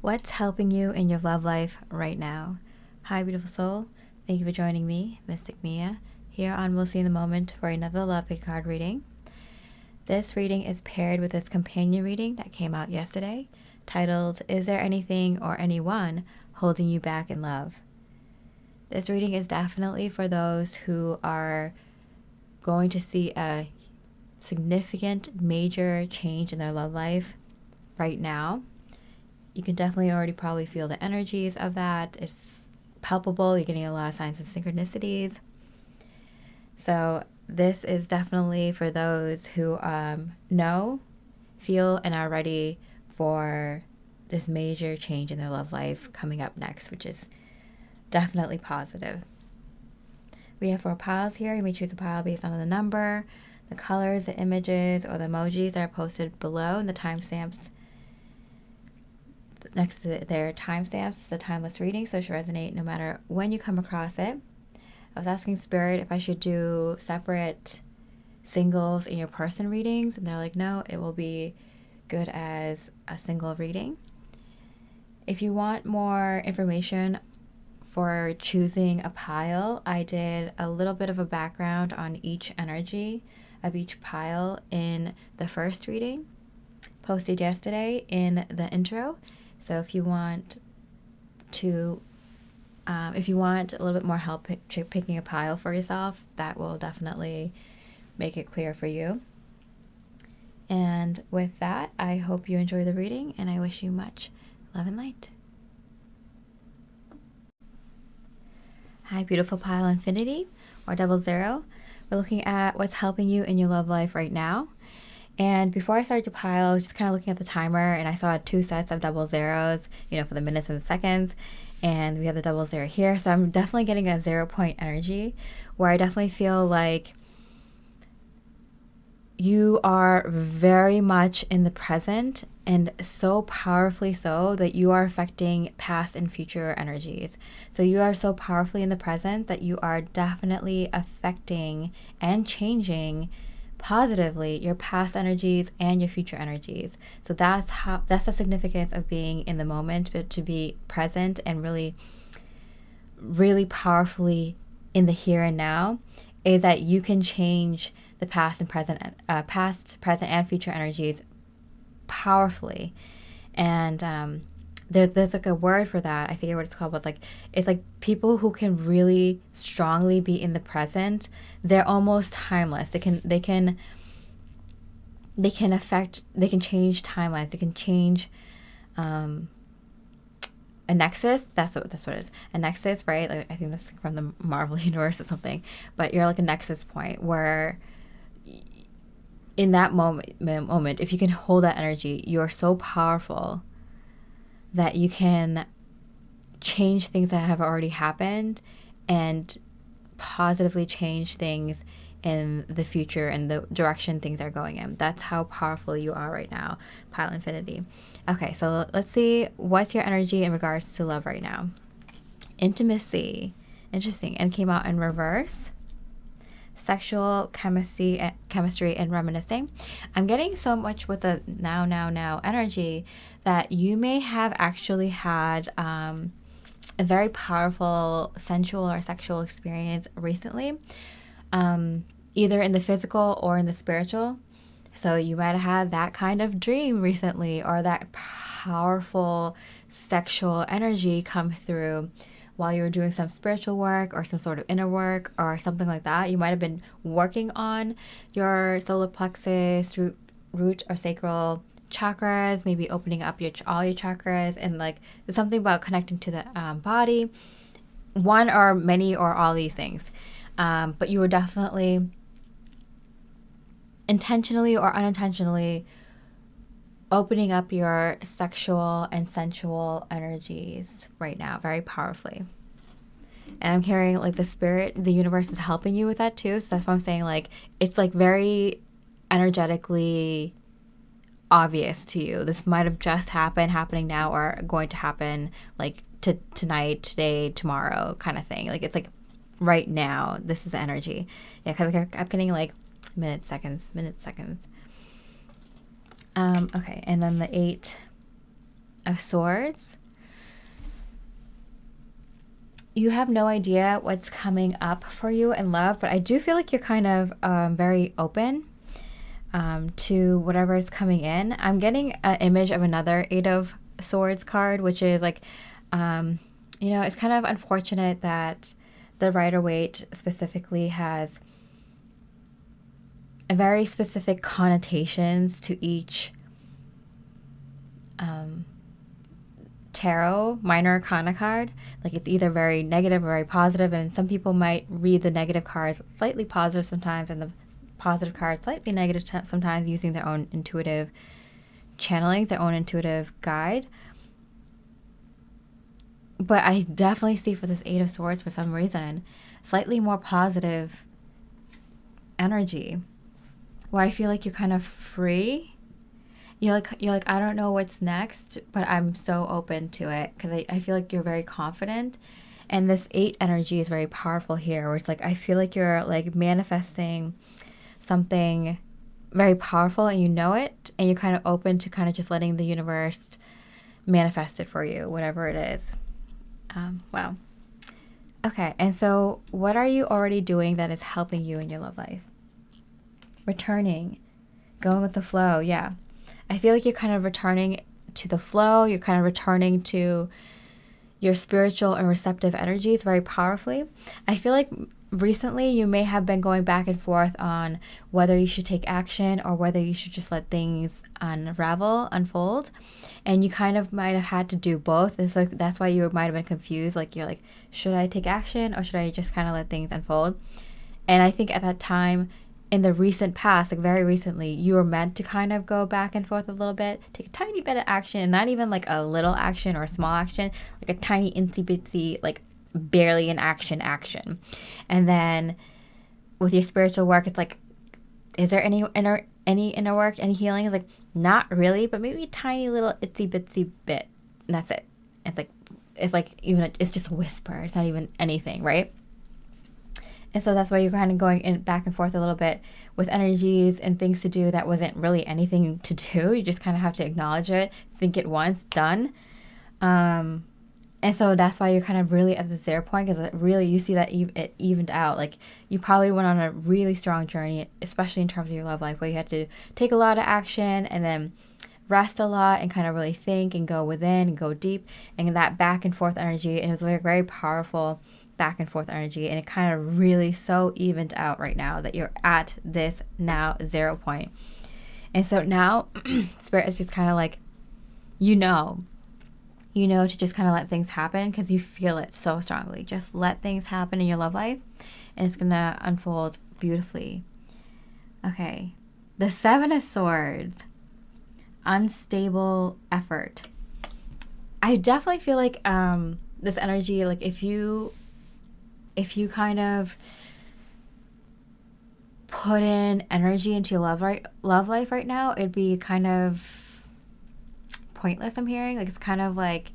What's helping you in your love life right now? Hi, beautiful soul. Thank you for joining me, Mystic Miya, here on Mostly in the Moment for another love pick card reading. This reading is paired with this companion reading that came out yesterday, titled, Is There Anything or Anyone Holding You Back in Love? This reading is definitely for those who are going to see a significant, major change in their love life right now. You can definitely already probably feel the energies of that. It's palpable. You're getting a lot of signs of synchronicities. So this is definitely for those who know, feel, and are ready for this major change in their love life coming up next, which is definitely positive. We have 4 piles here. You may choose a pile based on the number, the colors, the images, or the emojis that are posted below, and the timestamps next to their timestamps. It's a timeless reading, so it should resonate no matter when you come across it. I was asking Spirit if I should do separate singles in your person readings, and they're like, no, it will be good as a single reading. If you want more information for choosing a pile, I did a little bit of a background on each energy of each pile in the first reading, posted yesterday in the intro. So if you want a little bit more help picking a pile for yourself, that will definitely make it clear for you. And with that, I hope you enjoy the reading, and I wish you much love and light. Hi, beautiful pile infinity or 00. We're looking at what's helping you in your love life right now. And before I started your pile, I was just kind of looking at the timer, and I saw 2 sets of 00s, for the minutes and the seconds. And we have the 00 here. So I'm definitely getting a 0 point energy where I definitely feel like you are very much in the present, and so powerfully so that you are affecting past and future energies. So you are so powerfully in the present that you are definitely affecting and changing positively your past energies and your future energies. So that's the significance of being in the moment, but to be present and really, really powerfully in the here and now, is that you can change the past, present, and future energies powerfully. And there's like a word for that. I forget what it's called, but it's like people who can really strongly be in the present. They're almost timeless. They can change timelines. They can change a nexus. That's what it is. A nexus, right? Like, I think that's from the Marvel universe or something. But you're like a nexus point where in that moment, if you can hold that energy, you are so powerful that you can change things that have already happened and positively change things in the future and the direction things are going in. That's how powerful you are right now, Pile Infinity. Okay, so let's see what's your energy in regards to love right now. Intimacy. Interesting. And came out in reverse. Sexual chemistry and reminiscing. I'm getting so much with the now energy that you may have actually had a very powerful sensual or sexual experience recently, either in the physical or in the spiritual. So you might have had that kind of dream recently, or that powerful sexual energy come through while you were doing some spiritual work or some sort of inner work or something like that. You might have been working on your solar plexus, root or sacral chakras, maybe opening up all your chakras, and there's something about connecting to the body, one or many or all these things. But you were definitely intentionally or unintentionally opening up your sexual and sensual energies right now very powerfully. And I'm carrying the spirit, the universe is helping you with that too. So that's why I'm saying it's very energetically obvious to you. This might have just happening now, or going to happen tonight, today, tomorrow kind of thing. It's right now. This is the energy. Yeah, because I'm getting minutes, seconds. Okay, and then the 8 of Swords. You have no idea what's coming up for you in love, but I do feel like you're kind of very open to whatever is coming in. I'm getting an image of another Eight of Swords card, which is like, it's kind of unfortunate that the Rider-Waite specifically has a very specific connotations to each tarot minor arcana card. Like it's either very negative or very positive, and some people might read the negative cards slightly positive sometimes and the positive cards slightly negative sometimes, using their own intuitive channelings, their own intuitive guide. But I definitely see for this Eight of Swords, for some reason, slightly more positive energy, where I feel like you're kind of free. You're like, I don't know what's next, but I'm so open to it, because I feel like you're very confident. And this 8 energy is very powerful here, where it's like, I feel like you're like manifesting something very powerful and you know it, and you're kind of open to kind of just letting the universe manifest it for you, whatever it is. Wow. Okay, and so what are you already doing that is helping you in your love life? Returning, going with the flow, yeah. I feel like you're kind of returning to the flow. You're kind of returning to your spiritual and receptive energies very powerfully. I feel like recently you may have been going back and forth on whether you should take action or whether you should just let things unfold. And you kind of might have had to do both. And so that's why you might have been confused. Like you're like, should I take action or should I just kind of let things unfold? And I think at that time, in the recent past, like very recently, you were meant to kind of go back and forth a little bit, take a tiny bit of action, and not even like a little action or a small action, like a tiny itsy bitsy, like barely an action. And then with your spiritual work, it's like, is there any inner work, any healing? It's like, not really, but maybe a tiny little itsy bitsy bit. And that's it. It's just a whisper. It's not even anything, right? And so that's why you're kind of going back and forth a little bit with energies and things to do that wasn't really anything to do. You just kind of have to acknowledge it, think it once, done. And so that's why you're kind of really at the 0 point, because really you see that it evened out. Like you probably went on a really strong journey, especially in terms of your love life, where you had to take a lot of action and then rest a lot and kind of really think and go within and go deep, and that back and forth energy. And it was very, very powerful back and forth energy, and it kind of really so evened out right now that you're at this now 0 point. And so now Spirit is just kind of like, you know to just kind of let things happen, because you feel it so strongly. Just let things happen in your love life and it's gonna unfold beautifully. Okay, the 7 of Swords, unstable effort. I definitely feel like this energy, like if you kind of put in energy into your love life right now, it'd be kind of pointless, I'm hearing. Like it's kind of like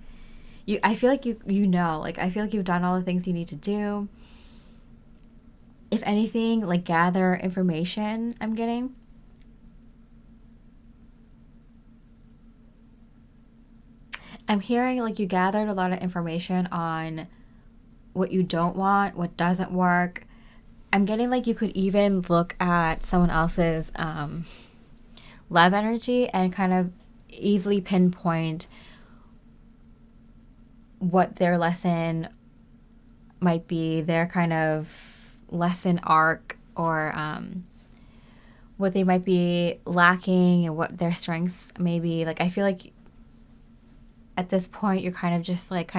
I feel like I feel like you've done all the things you need to do. If anything, like gather information, I'm getting. I'm hearing like you gathered a lot of information on what you don't want, what doesn't work. I'm getting like you could even look at someone else's love energy and kind of easily pinpoint what their lesson might be, their kind of lesson arc, or what they might be lacking and what their strengths may be. Like I feel like at this point you're kind of just like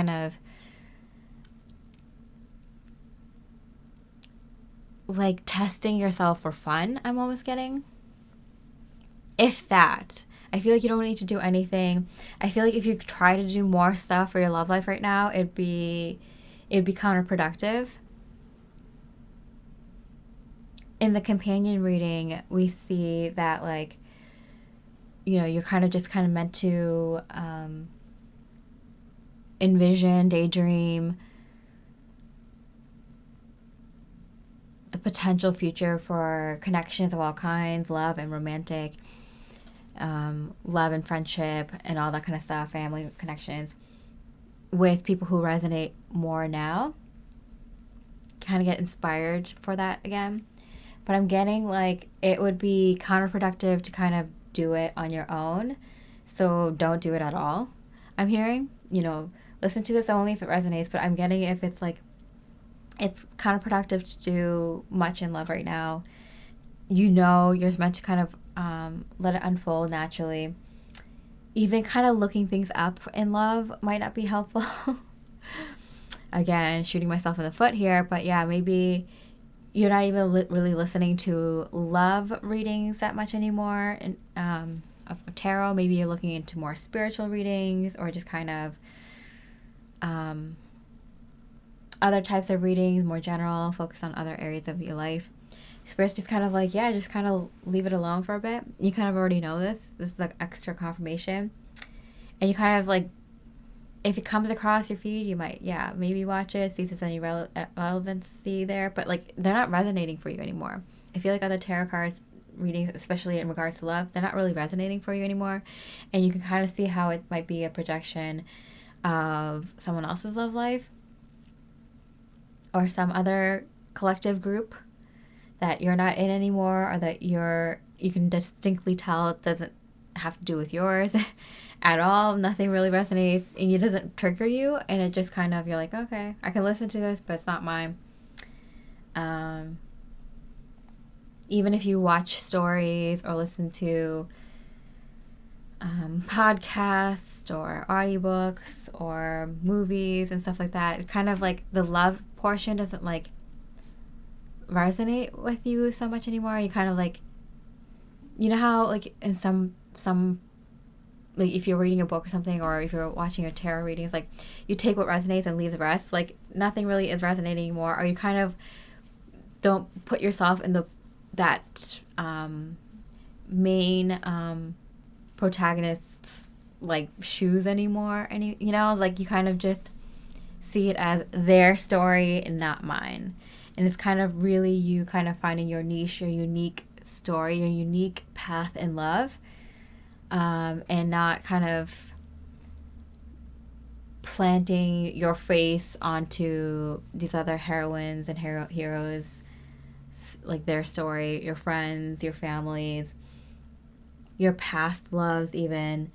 like testing yourself for fun, I'm almost getting. If that. I feel like you don't need to do anything. I feel like if you try to do more stuff for your love life right now, it'd be counterproductive. In the companion reading, we see that like, you're kind of meant to envision, daydream the potential future for connections of all kinds, love and romantic. love and friendship and all that kind of stuff, family connections, with people who resonate more now. Kind of get inspired for that again. But I'm getting like it would be counterproductive to kind of do it on your own. So don't do it at all. I'm hearing, listen to this only if it resonates, but I'm getting if it's like, it's counterproductive to do much in love right now. You're meant to kind of let it unfold naturally. Even kind of looking things up in love might not be helpful. Again, shooting myself in the foot here, but yeah, maybe you're not even really listening to love readings that much anymore, and of tarot. Maybe you're looking into more spiritual readings, or just kind of other types of readings, more general, focus on other areas of your life. Spirits just kind of like, just kind of leave it alone for a bit. You kind of already know this. This is like extra confirmation. And you kind of like, if it comes across your feed, you might, maybe watch it, see if there's any relevancy there. But like, they're not resonating for you anymore. I feel like other tarot cards readings, especially in regards to love, they're not really resonating for you anymore. And you can kind of see how it might be a projection of someone else's love life or some other collective group that you're not in anymore, or that you can distinctly tell it doesn't have to do with yours at all. Nothing really resonates, and it doesn't trigger you, and it just kind of, you're like, okay, I can listen to this, but it's not mine. Even if you watch stories or listen to podcasts or audiobooks or movies and stuff like that, it kind of like the love portion doesn't like resonate with you so much anymore. You kind of like, how like in some like if you're reading a book or something, or if you're watching a tarot reading, it's like you take what resonates and leave the rest. Like nothing really is resonating anymore, or you kind of don't put yourself in that main protagonist's like shoes anymore. And like you kind of just see it as their story and not mine. And it's kind of really you kind of finding your niche, your unique story, your unique path in love, and not kind of planting your face onto these other heroines and heroes, like their story, your friends, your families, your past loves, even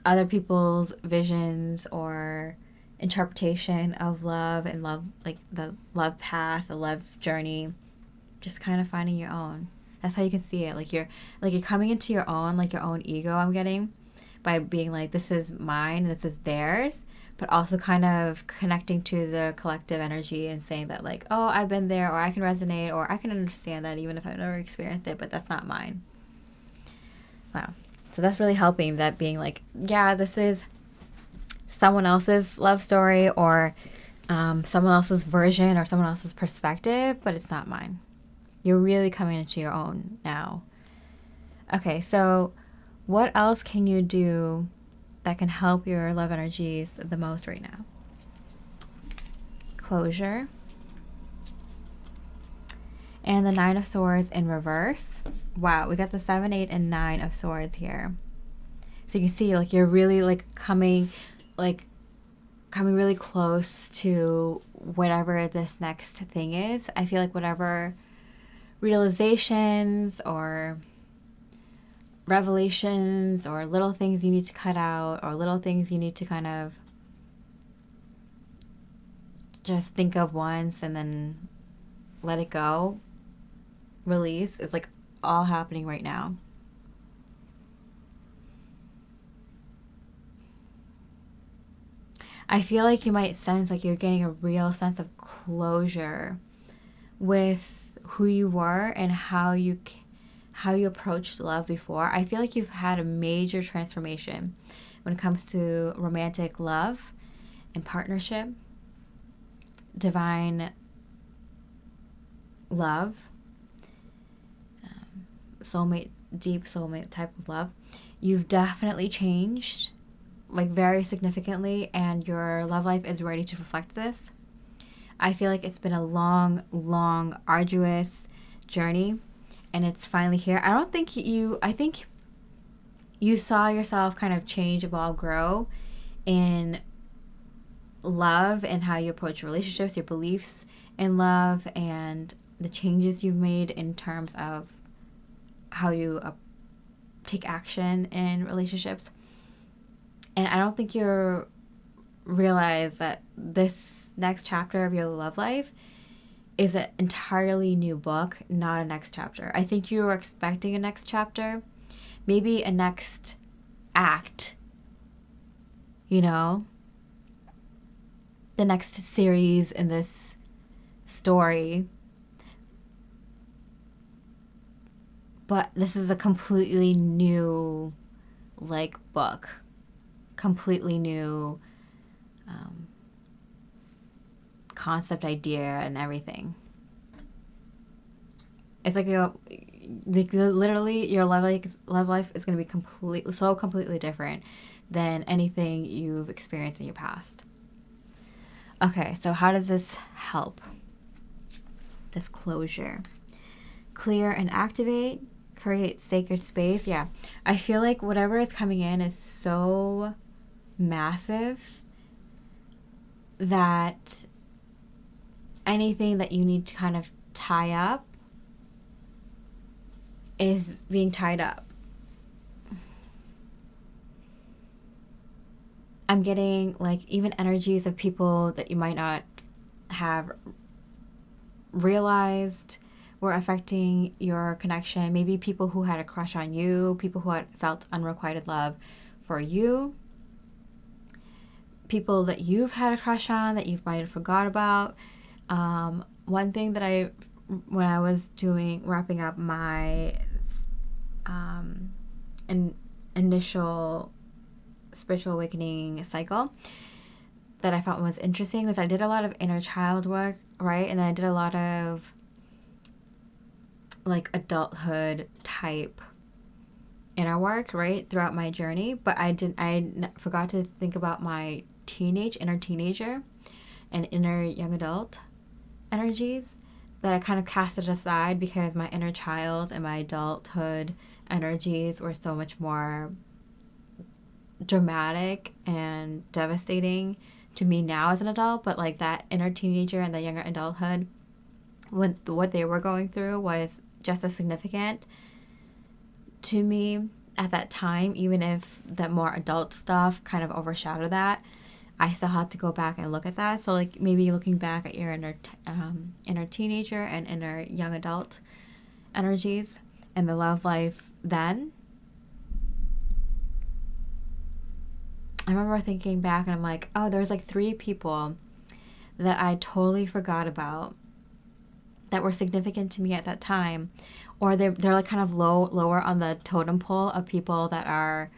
other people's visions or interpretation of love and love, like the love path, the love journey. Just kind of finding your own. That's how you can see it. Like you're coming into your own, like your own ego, I'm getting, by being like, this is mine, this is theirs, but also kind of connecting to the collective energy and saying that like, oh, I've been there, or I can resonate, or I can understand that even if I've never experienced it, but that's not mine. Wow. So that's really helping, that being like, this is someone else's love story, or someone else's version, or someone else's perspective, but it's not mine. You're really coming into your own now. Okay, so what else can you do that can help your love energies the most right now? Closure. And the 9 of Swords in reverse. Wow, we got the 7, 8, and 9 of Swords here. So you can see like you're really like coming really close to whatever this next thing is. I feel like whatever realizations or revelations or little things you need to cut out, or little things you need to kind of just think of once and then let it go, release, is like all happening right now. I feel like you might sense like you're getting a real sense of closure with who you were and how you approached love before. I feel like you've had a major transformation when it comes to romantic love and partnership, divine love, soulmate, deep soulmate type of love. You've definitely changed, like very significantly, and your love life is ready to reflect this. I feel like it's been a long, arduous journey, and it's finally here. I think you saw yourself kind of change, evolve, grow in love and how you approach relationships, your beliefs in love, and the changes you've made in terms of how you take action in relationships. And I don't think you realize that this next chapter of your love life is an entirely new book, not a next chapter. I think you were expecting a next chapter, maybe a next act, you know, the next series in this story. But this is a completely new, like, book. Completely new concept, idea, and everything. It's like literally your love life is going to be completely different than anything you've experienced in your past. Okay, so how does this help? Disclosure. Clear and activate. Create sacred space. Yeah, I feel like whatever is coming in is so massive that anything that you need to kind of tie up is being tied up. I'm getting like even energies of people that you might not have realized were affecting your connection. Maybe people who had a crush on you, people who had felt unrequited love for you, people that you've had a crush on that you might have forgot about. One thing that when I was wrapping up my initial spiritual awakening cycle, that I found was interesting was I did a lot of inner child work, right? And then I did a lot of like adulthood type inner work, right, throughout my journey. But I forgot to think about my inner teenager and inner young adult energies, that I kind of cast it aside because my inner child and my adulthood energies were so much more dramatic and devastating to me now as an adult. But like that inner teenager and the younger adulthood, what they were going through was just as significant to me at that time, even if the more adult stuff kind of overshadowed that. I still had to go back and look at that. So like maybe looking back at your inner teenager and inner young adult energies and the love life then. I remember thinking back and I'm like, oh, there's like 3 people that I totally forgot about that were significant to me at that time. Or they're like kind of lower on the totem pole of people that are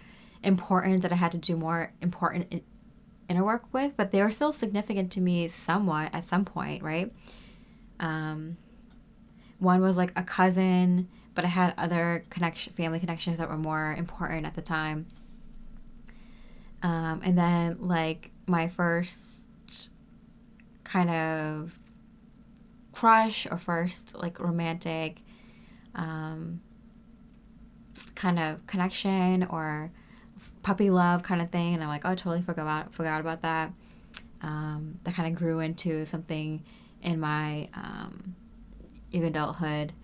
important, that I had to do more important inner work with, but they were still significant to me somewhat at some point, right? One was like a cousin, but I had other family connections that were more important at the time. And then like my first kind of crush or first like romantic kind of connection or puppy love kind of thing, and I'm like, oh, I totally forgot about that. That kind of grew into something in my young adulthood.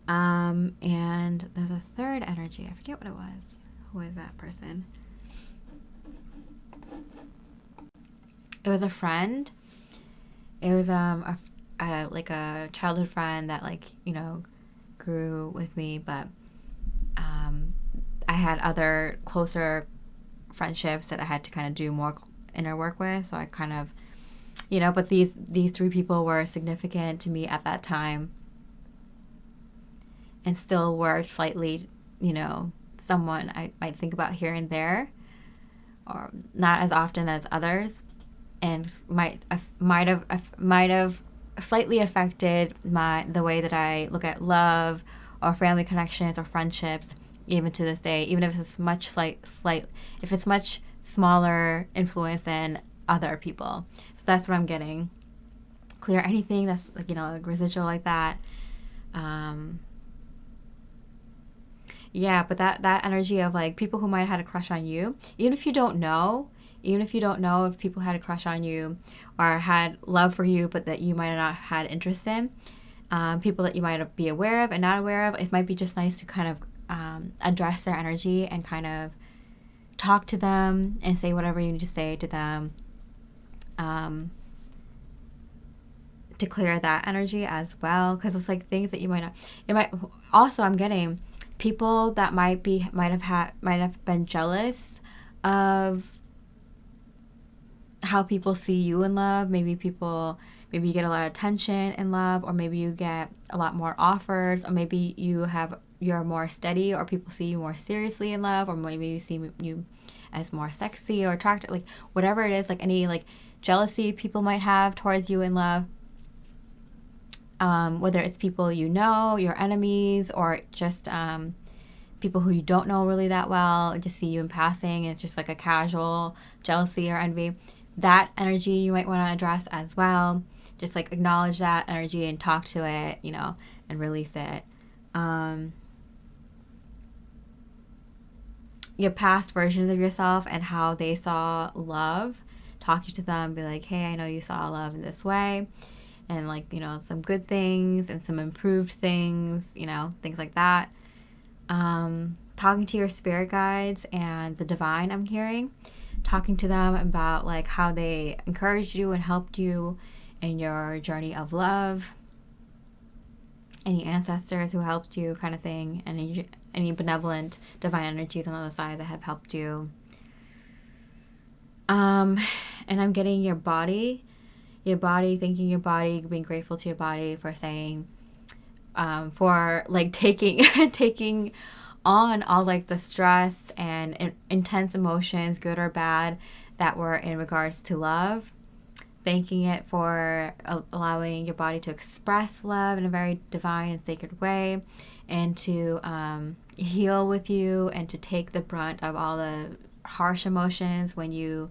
And there's a third energy. I forget what it was. Who was that person? It was a friend. It was like a childhood friend that like, you know, grew with me, but I had other closer friendships that I had to kind of do more inner work with. So I kind of, you know, but these 3 people were significant to me at that time and still were slightly, you know, someone I might think about here and there, or not as often as others, and might have slightly affected the way that I look at love or family connections or friendships, even to this day, even if it's if it's much smaller influence than other people. So that's what I'm getting. Clear anything that's like, you know, like residual like that. Yeah, but that energy of like people who might have had a crush on you, even if you don't know if people had a crush on you or had love for you, but that you might have not had interest in, people that you might be aware of and not aware of, it might be just nice to kind of address their energy and kind of talk to them and say whatever you need to say to them, to clear that energy as well, because it's like things that you might not. It might also, I'm getting people that might have been jealous of how people see you in love. Maybe you get a lot of attention in love, or maybe you get a lot more offers, or maybe you're more steady, or people see you more seriously in love, or maybe you see you as more sexy or attractive, like whatever it is, like any like jealousy people might have towards you in love. Whether it's people you know, your enemies, or just people who you don't know really that well, just see you in passing, and it's just like a casual jealousy or envy. That energy you might want to address as well. Just like acknowledge that energy and talk to it, and release it. Your past versions of yourself and how they saw love, talking to them, be like, hey, I know you saw love in this way, and like, some good things and some improved things, things like that. Talking to your spirit guides and the divine, I'm hearing, talking to them about like how they encouraged you and helped you in your journey of love, any ancestors who helped you, kind of thing, any benevolent divine energies on the other side that have helped you. And I'm getting your body, thanking your body, being grateful to your body for saying, for like taking on all like the stress and intense emotions, good or bad, that were in regards to love. Thanking it for allowing your body to express love in a very divine and sacred way, and to heal with you, and to take the brunt of all the harsh emotions when you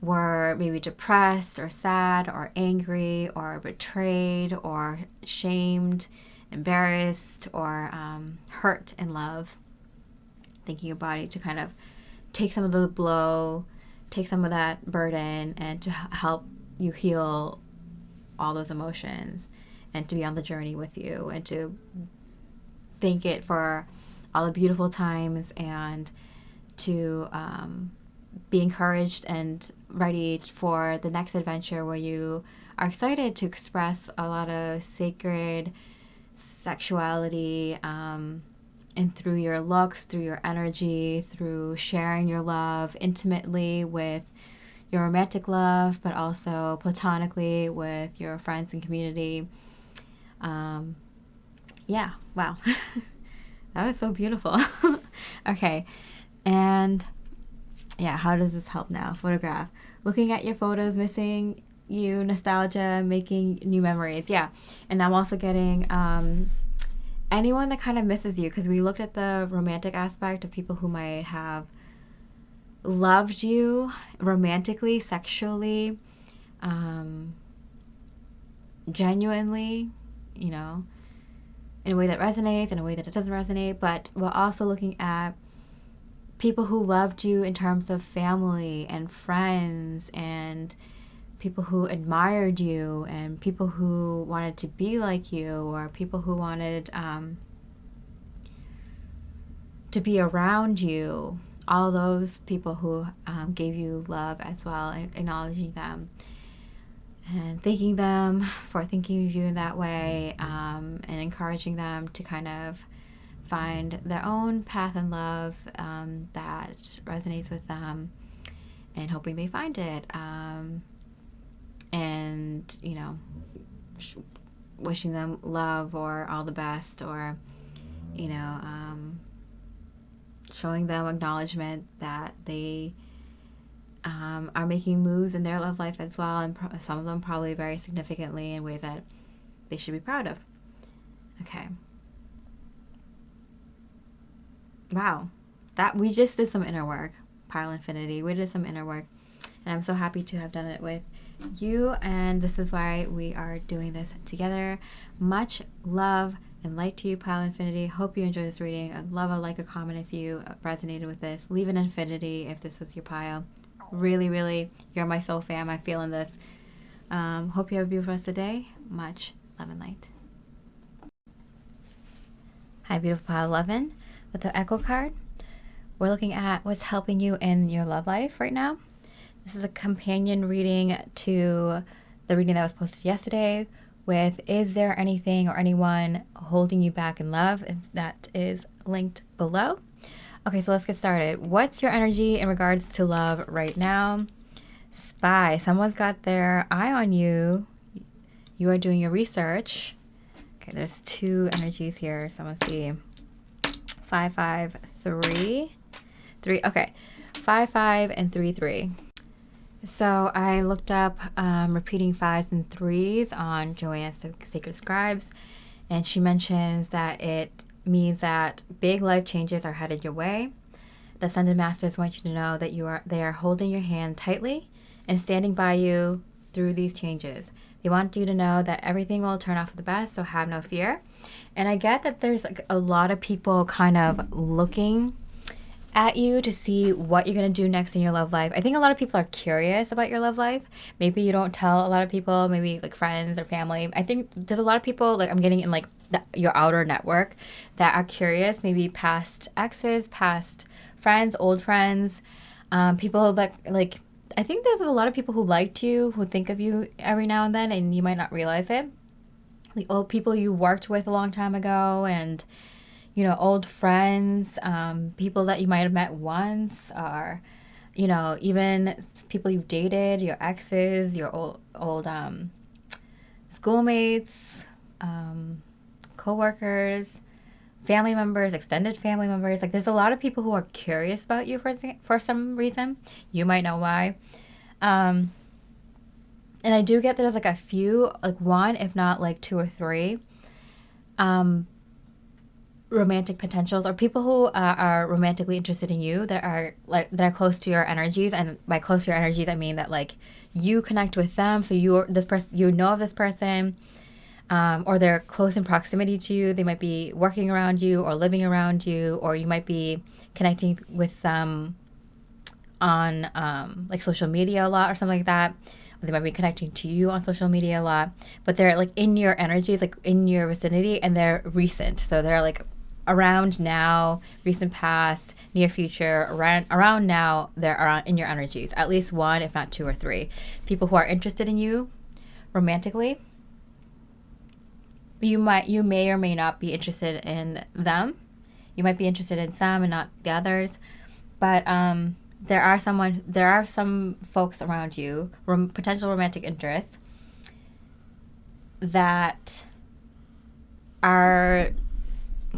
were maybe depressed or sad or angry or betrayed or shamed, embarrassed, or hurt in love. Thanking your body to kind of take some of the blow, take some of that burden, and to help you heal all those emotions, and to be on the journey with you, and to thank it for all the beautiful times, and to be encouraged and ready for the next adventure where you are excited to express a lot of sacred sexuality, and through your looks, through your energy, through sharing your love intimately with your romantic love, but also platonically with your friends and community. Yeah, wow. That was so beautiful. Okay, and yeah, how does this help now? Photograph. Looking at your photos, missing you, nostalgia, making new memories. Yeah, and I'm also getting anyone that kind of misses you, because we looked at the romantic aspect of people who might have loved you romantically, sexually, genuinely, in a way that resonates, in a way that it doesn't resonate. But we're also looking at people who loved you in terms of family and friends, and people who admired you, and people who wanted to be like you, or people who wanted to be around you. All those people who gave you love as well, and acknowledging them and thanking them for thinking of you in that way, and encouraging them to kind of find their own path in love that resonates with them, and hoping they find it. And, wishing them love or all the best, or, showing them acknowledgement that they are making moves in their love life as well, and some of them probably very significantly in ways that they should be proud of. Okay. Wow. That we just did some inner work, Pile Infinity. We did some inner work, and I'm so happy to have done it with you, and this is why we are doing this together. Much love and light to you, Pile Infinity. Hope you enjoy this reading. I'd love a like, a comment if you resonated with this. Leave an infinity if this was your pile. Really, really, you're my soul fam. I'm feeling this. Hope you have a beautiful rest of the day. Much love and light. Hi, beautiful pile 11 with the Echo card. We're looking at what's helping you in your love life right now. This is a companion reading to the reading that was posted yesterday with is there anything or anyone holding you back in love? That is linked below. Okay, so let's get started. What's your energy in regards to love right now? Spy. Someone's got their eye on you. You are doing your research. Okay, there's two energies here. So I'm going to see 5, 5, 3. 3. Okay, 5, 5, and 3, 3. So I looked up repeating 5s and 3s on Joanne's Sacred Scribes, and she mentions that it means that big life changes are headed your way. The Ascended Masters want you to know that they are holding your hand tightly and standing by you through these changes. They want you to know that everything will turn out for the best, so have no fear. And I get that there's like a lot of people kind of looking at you to see what you're going to do next in your love life. I think a lot of people are curious about your love life. Maybe you don't tell a lot of people, maybe like friends or family. I think there's a lot of people, like I'm getting in like your outer network, that are curious, maybe past exes, past friends, old friends, people that like, I think there's a lot of people who liked you, who think of you every now and then, and you might not realize it. Like old people you worked with a long time ago, and you know, old friends, people that you might have met once, or, you know, even people you've dated, your exes, your old schoolmates, co-workers, family members, extended family members. Like there's a lot of people who are curious about you for some reason. You might know why. And I do get there's like a few, like one, if not like 2 or 3, romantic potentials, or people who are romantically interested in you, that are close to your energies. And by close to your energies, I mean that like you connect with them, so you know of this person, or they're close in proximity to you. They might be working around you or living around you, or you might be connecting with them on like social media a lot or something like that. Or they might be connecting to you on social media a lot, but they're like in your energies, like in your vicinity, and they're recent. So they're like around now, recent past, near future, around now, they're around in your energies. At least 1, if not 2 or 3. People who are interested in you romantically. You may or may not be interested in them. You might be interested in some and not the others. But there are some folks around you, potential romantic interests, that are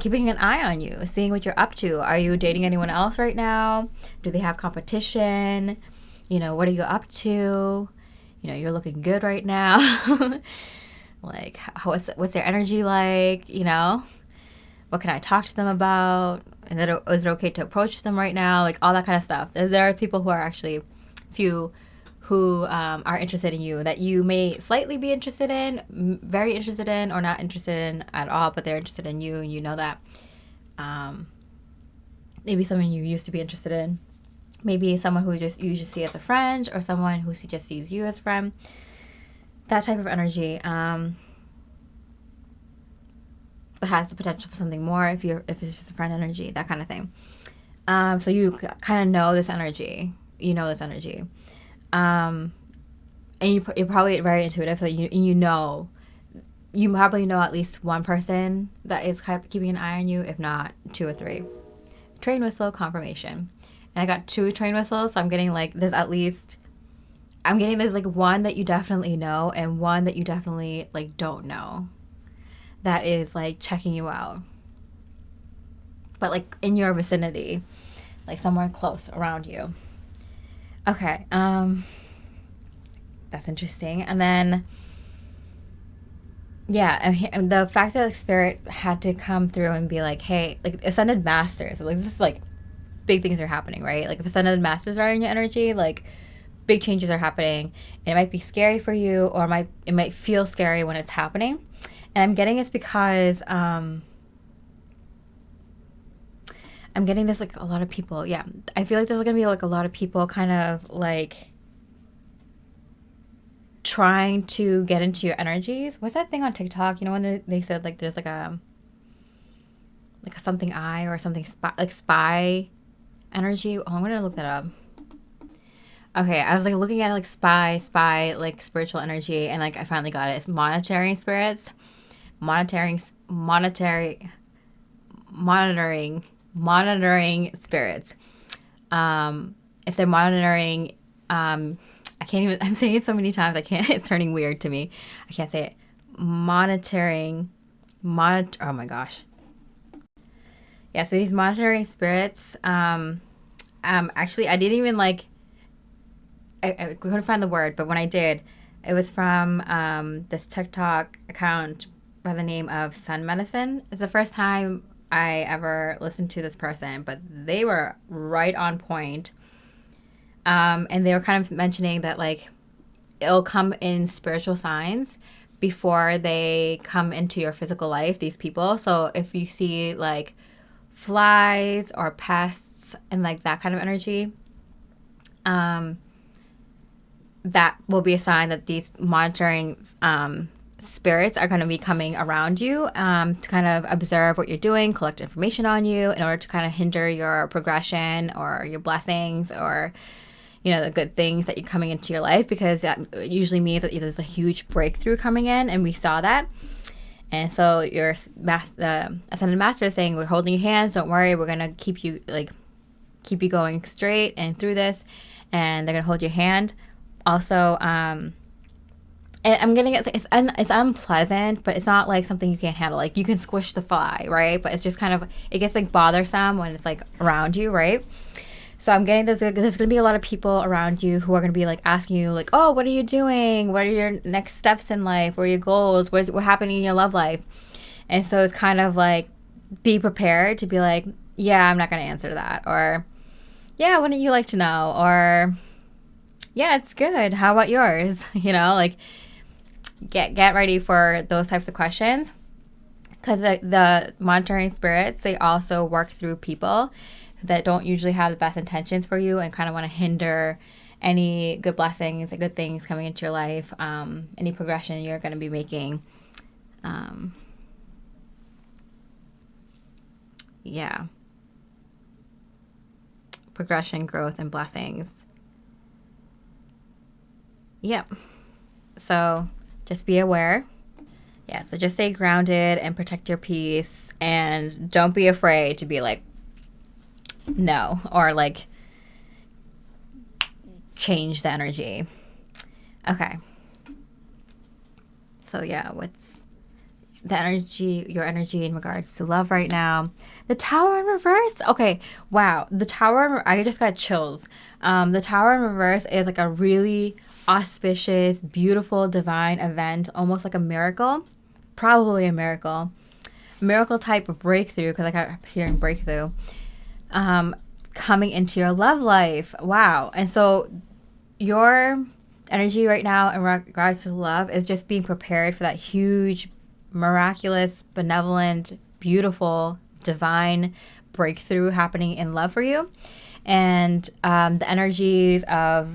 keeping an eye on you, seeing what you're up to. Are you dating anyone else right now? Do they have competition? You know, what are you up to? You know, you're looking good right now. Like, what's their energy like? You know, what can I talk to them about? And is it okay to approach them right now? Like all that kind of stuff. There are people who are actually few who are interested in you, that you may slightly be interested in, very interested in, or not interested in at all, but they're interested in you, and you know that. Maybe someone you used to be interested in. Maybe someone who you just see as a friend, or someone who just sees you as a friend. That type of energy. But has the potential for something more if it's just a friend energy, that kind of thing. So you kind of know this energy. You know this energy. And you're probably very intuitive, so you probably know at least one person that is keeping an eye on you, if not 2 or 3. Train whistle confirmation. And I got 2 train whistles, so I'm getting like there's like one that you definitely know, and one that you definitely like don't know, that is like checking you out, but like in your vicinity, like somewhere close around you. Okay, that's interesting. And then, yeah, and the fact that the spirit had to come through and be like, hey, like Ascended Masters, like this is like big things are happening, right? Like if Ascended Masters are in your energy, like big changes are happening. And it might be scary for you, or it might feel scary when it's happening. And I'm getting it's because I'm getting this like a lot of people. Yeah, I feel like there's gonna be like a lot of people kind of like trying to get into your energies. What's that thing on TikTok? You know, when they said like there's like a something eye or something spy energy. Oh, I'm gonna look that up. Okay, I was like looking at like spy like spiritual energy, and like I finally got it. It's monitoring spirits, monitoring monetary monitoring spirits. If they're monitoring, I can't even. I'm saying it so many times. I can't. It's turning weird to me. I can't say it. Monitoring, Oh my gosh. Yeah. So these monitoring spirits. Actually, I didn't even like. I couldn't find the word, but when I did, it was from this TikTok account by the name of Sun Medicine. It's the first time I ever listened to this person, but they were right on point. And they were kind of mentioning that like it'll come in spiritual signs before they come into your physical life, these people. So if you see like flies or pests and like that kind of energy, that will be a sign that these monitoring spirits are going to be coming around you to kind of observe what you're doing, collect information on you in order to kind of hinder your progression or your blessings or, you know, the good things that you're coming into your life, because that usually means that there's a huge breakthrough coming in, and we saw that. And so your ascended master is saying, we're holding your hands, don't worry, we're going to keep you going straight and through this, and they're going to hold your hand. Also, and I'm getting it's unpleasant, but it's not like something you can't handle. Like you can squish the fly, right? But it's just kind of, it gets like bothersome when it's like around you, right? So I'm getting there's going to be a lot of people around you who are going to be like asking you like, oh, what are you doing? What are your next steps in life? What are your goals? What's happening in your love life? And so it's kind of like, be prepared to be like, yeah, I'm not going to answer that. Or, yeah, wouldn't you like to know? Or, yeah, it's good. How about yours? You know, like get ready for those types of questions, because the monitoring spirits, they also work through people that don't usually have the best intentions for you and kind of want to hinder any good blessings and good things coming into your life, any progression you're going to be making. Yeah. Progression, growth, and blessings. Yep. So just be aware. Yeah, so just stay grounded and protect your peace, and don't be afraid to be like, no, or like change the energy. Okay. So yeah, what's the energy, your energy in regards to love right now? The Tower in reverse. Okay. Wow. The Tower, I just got chills. The Tower in reverse is like a really auspicious, beautiful, divine event, almost like a miracle. Probably a miracle type of breakthrough, because I kept hearing breakthrough, coming into your love life. Wow. And so your energy right now in regards to love is just being prepared for that huge, miraculous, benevolent, beautiful, divine breakthrough happening in love for you. And the energies of,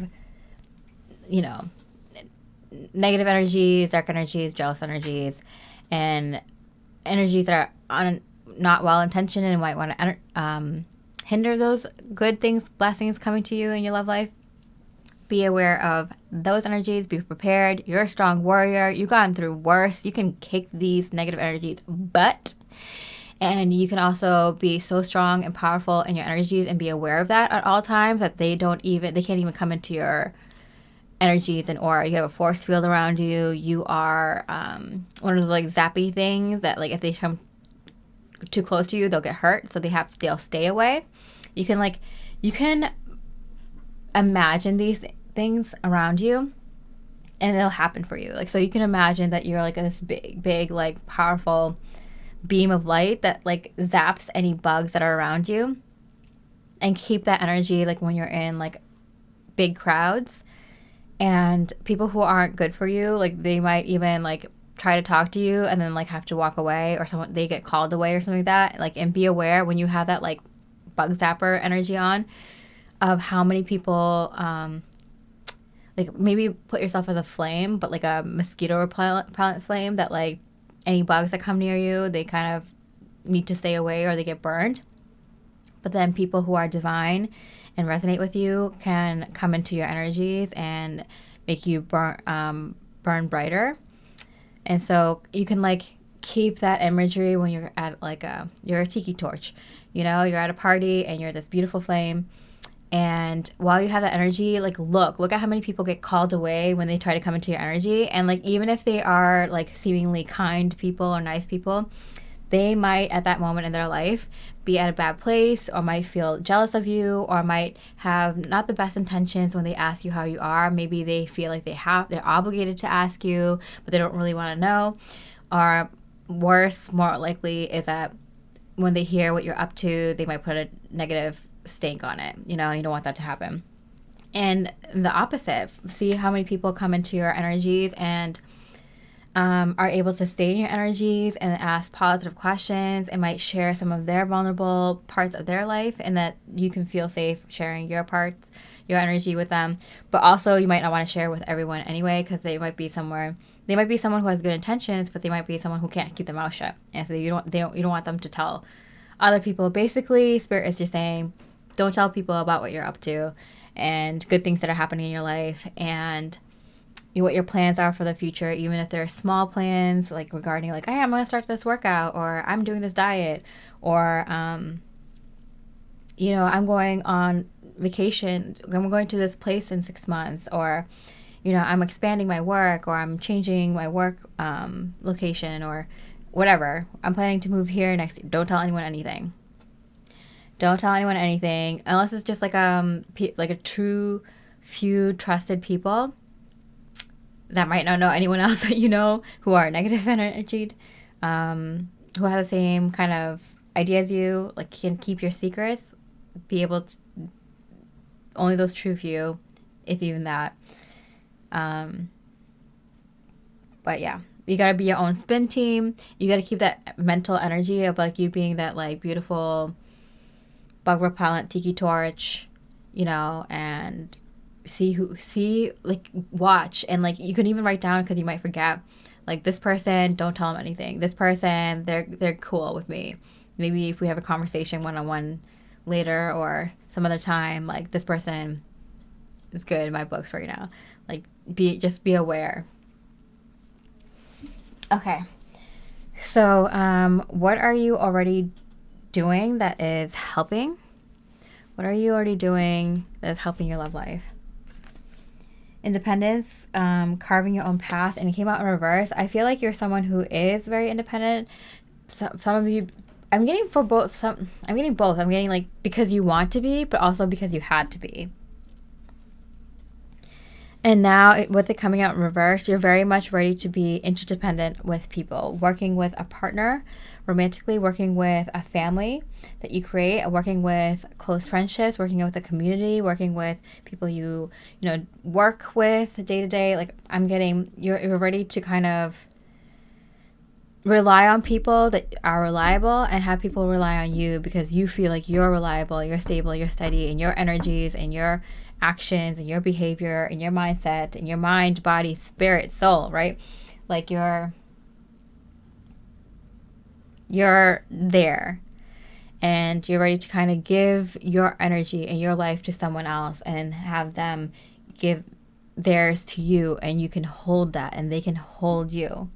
you know, negative energies, dark energies, jealous energies, and energies that are not well intentioned and might want to hinder those good things, blessings coming to you in your love life. Be aware of those energies. Be prepared. You're a strong warrior. You've gone through worse. You can kick these negative energies butt. And you can also be so strong and powerful in your energies, and be aware of that at all times, that they can't even come into your energies and aura. You have a force field around you. You are one of those like zappy things that like if they come too close to you, they'll get hurt. So they'll stay away. You can imagine these things around you, and it'll happen for you. Like, so you can imagine that you're like this big like powerful beam of light that like zaps any bugs that are around you, and keep that energy like when you're in like big crowds and people who aren't good for you. Like they might even like try to talk to you and then like have to walk away, or someone they get called away or something like that. Like, and be aware when you have that like bug zapper energy on, of how many people, like maybe put yourself as a flame, but like a mosquito repellent flame, that like any bugs that come near you, they kind of need to stay away or they get burned. But then people who are divine and resonate with you can come into your energies and make you burn brighter. And so you can like keep that imagery when you're at like you're a tiki torch, you know, you're at a party and you're this beautiful flame. And while you have that energy, like look at how many people get called away when they try to come into your energy. And like, even if they are like seemingly kind people or nice people, they might at that moment in their life be at a bad place, or might feel jealous of you, or might have not the best intentions when they ask you how you are. Maybe they feel like they're obligated to ask you, but they don't really want to know. Or worse, more likely, is that when they hear what you're up to, they might put a negative stank on it. You know, you don't want that to happen. And the opposite, see how many people come into your energies and are able to stay in your energies and ask positive questions, and might share some of their vulnerable parts of their life, and that you can feel safe sharing your parts, your energy with them. But also, you might not want to share with everyone anyway, because they might be someone who has good intentions, but they might be someone who can't keep their mouth shut, and so you don't want them to tell other people. Basically, Spirit is just saying, don't tell people about what you're up to and good things that are happening in your life, and what your plans are for the future, even if they're small plans, like regarding like, hey, I'm going to start this workout, or I'm doing this diet, or, you know, I'm going on vacation, I'm going to this place in 6 months, or, you know, I'm expanding my work, or I'm changing my work location, or whatever. I'm planning to move here next year. Don't tell anyone anything. Don't tell anyone anything unless it's just like a true few trusted people that might not know anyone else that you know, who are negative energied, who have the same kind of idea as you, like can keep your secrets, be able to, only those true few, if even that. But yeah, you gotta be your own spin team. You gotta keep that mental energy of like you being that like beautiful bug repellent tiki torch, you know, and like watch, and like you can even write down, because you might forget, like this person, don't tell them anything. This person, they're cool with me. Maybe if we have a conversation one-on-one later or some other time, like this person is good in my books right now. Like just be aware. Okay. So what are you already doing that is helping? What are you already doing that is helping your love life? Independence, carving your own path, and it came out in reverse. I feel like you're someone who is very independent. Some of you, I'm getting for both. I'm getting both. I'm getting like because you want to be, but also because you had to be. And now with it coming out in reverse, you're very much ready to be interdependent with people, working with a partner, romantically, working with a family that you create, working with close friendships, working with a community, working with people you know, work with day to day. Like I'm getting, you're ready to kind of rely on people that are reliable, and have people rely on you because you feel like you're reliable, you're stable, you're steady in your energies and your actions and your behavior and your mindset and your mind, body, spirit, soul, right? Like you're there, and you're ready to kind of give your energy and your life to someone else and have them give theirs to you, and you can hold that and they can hold you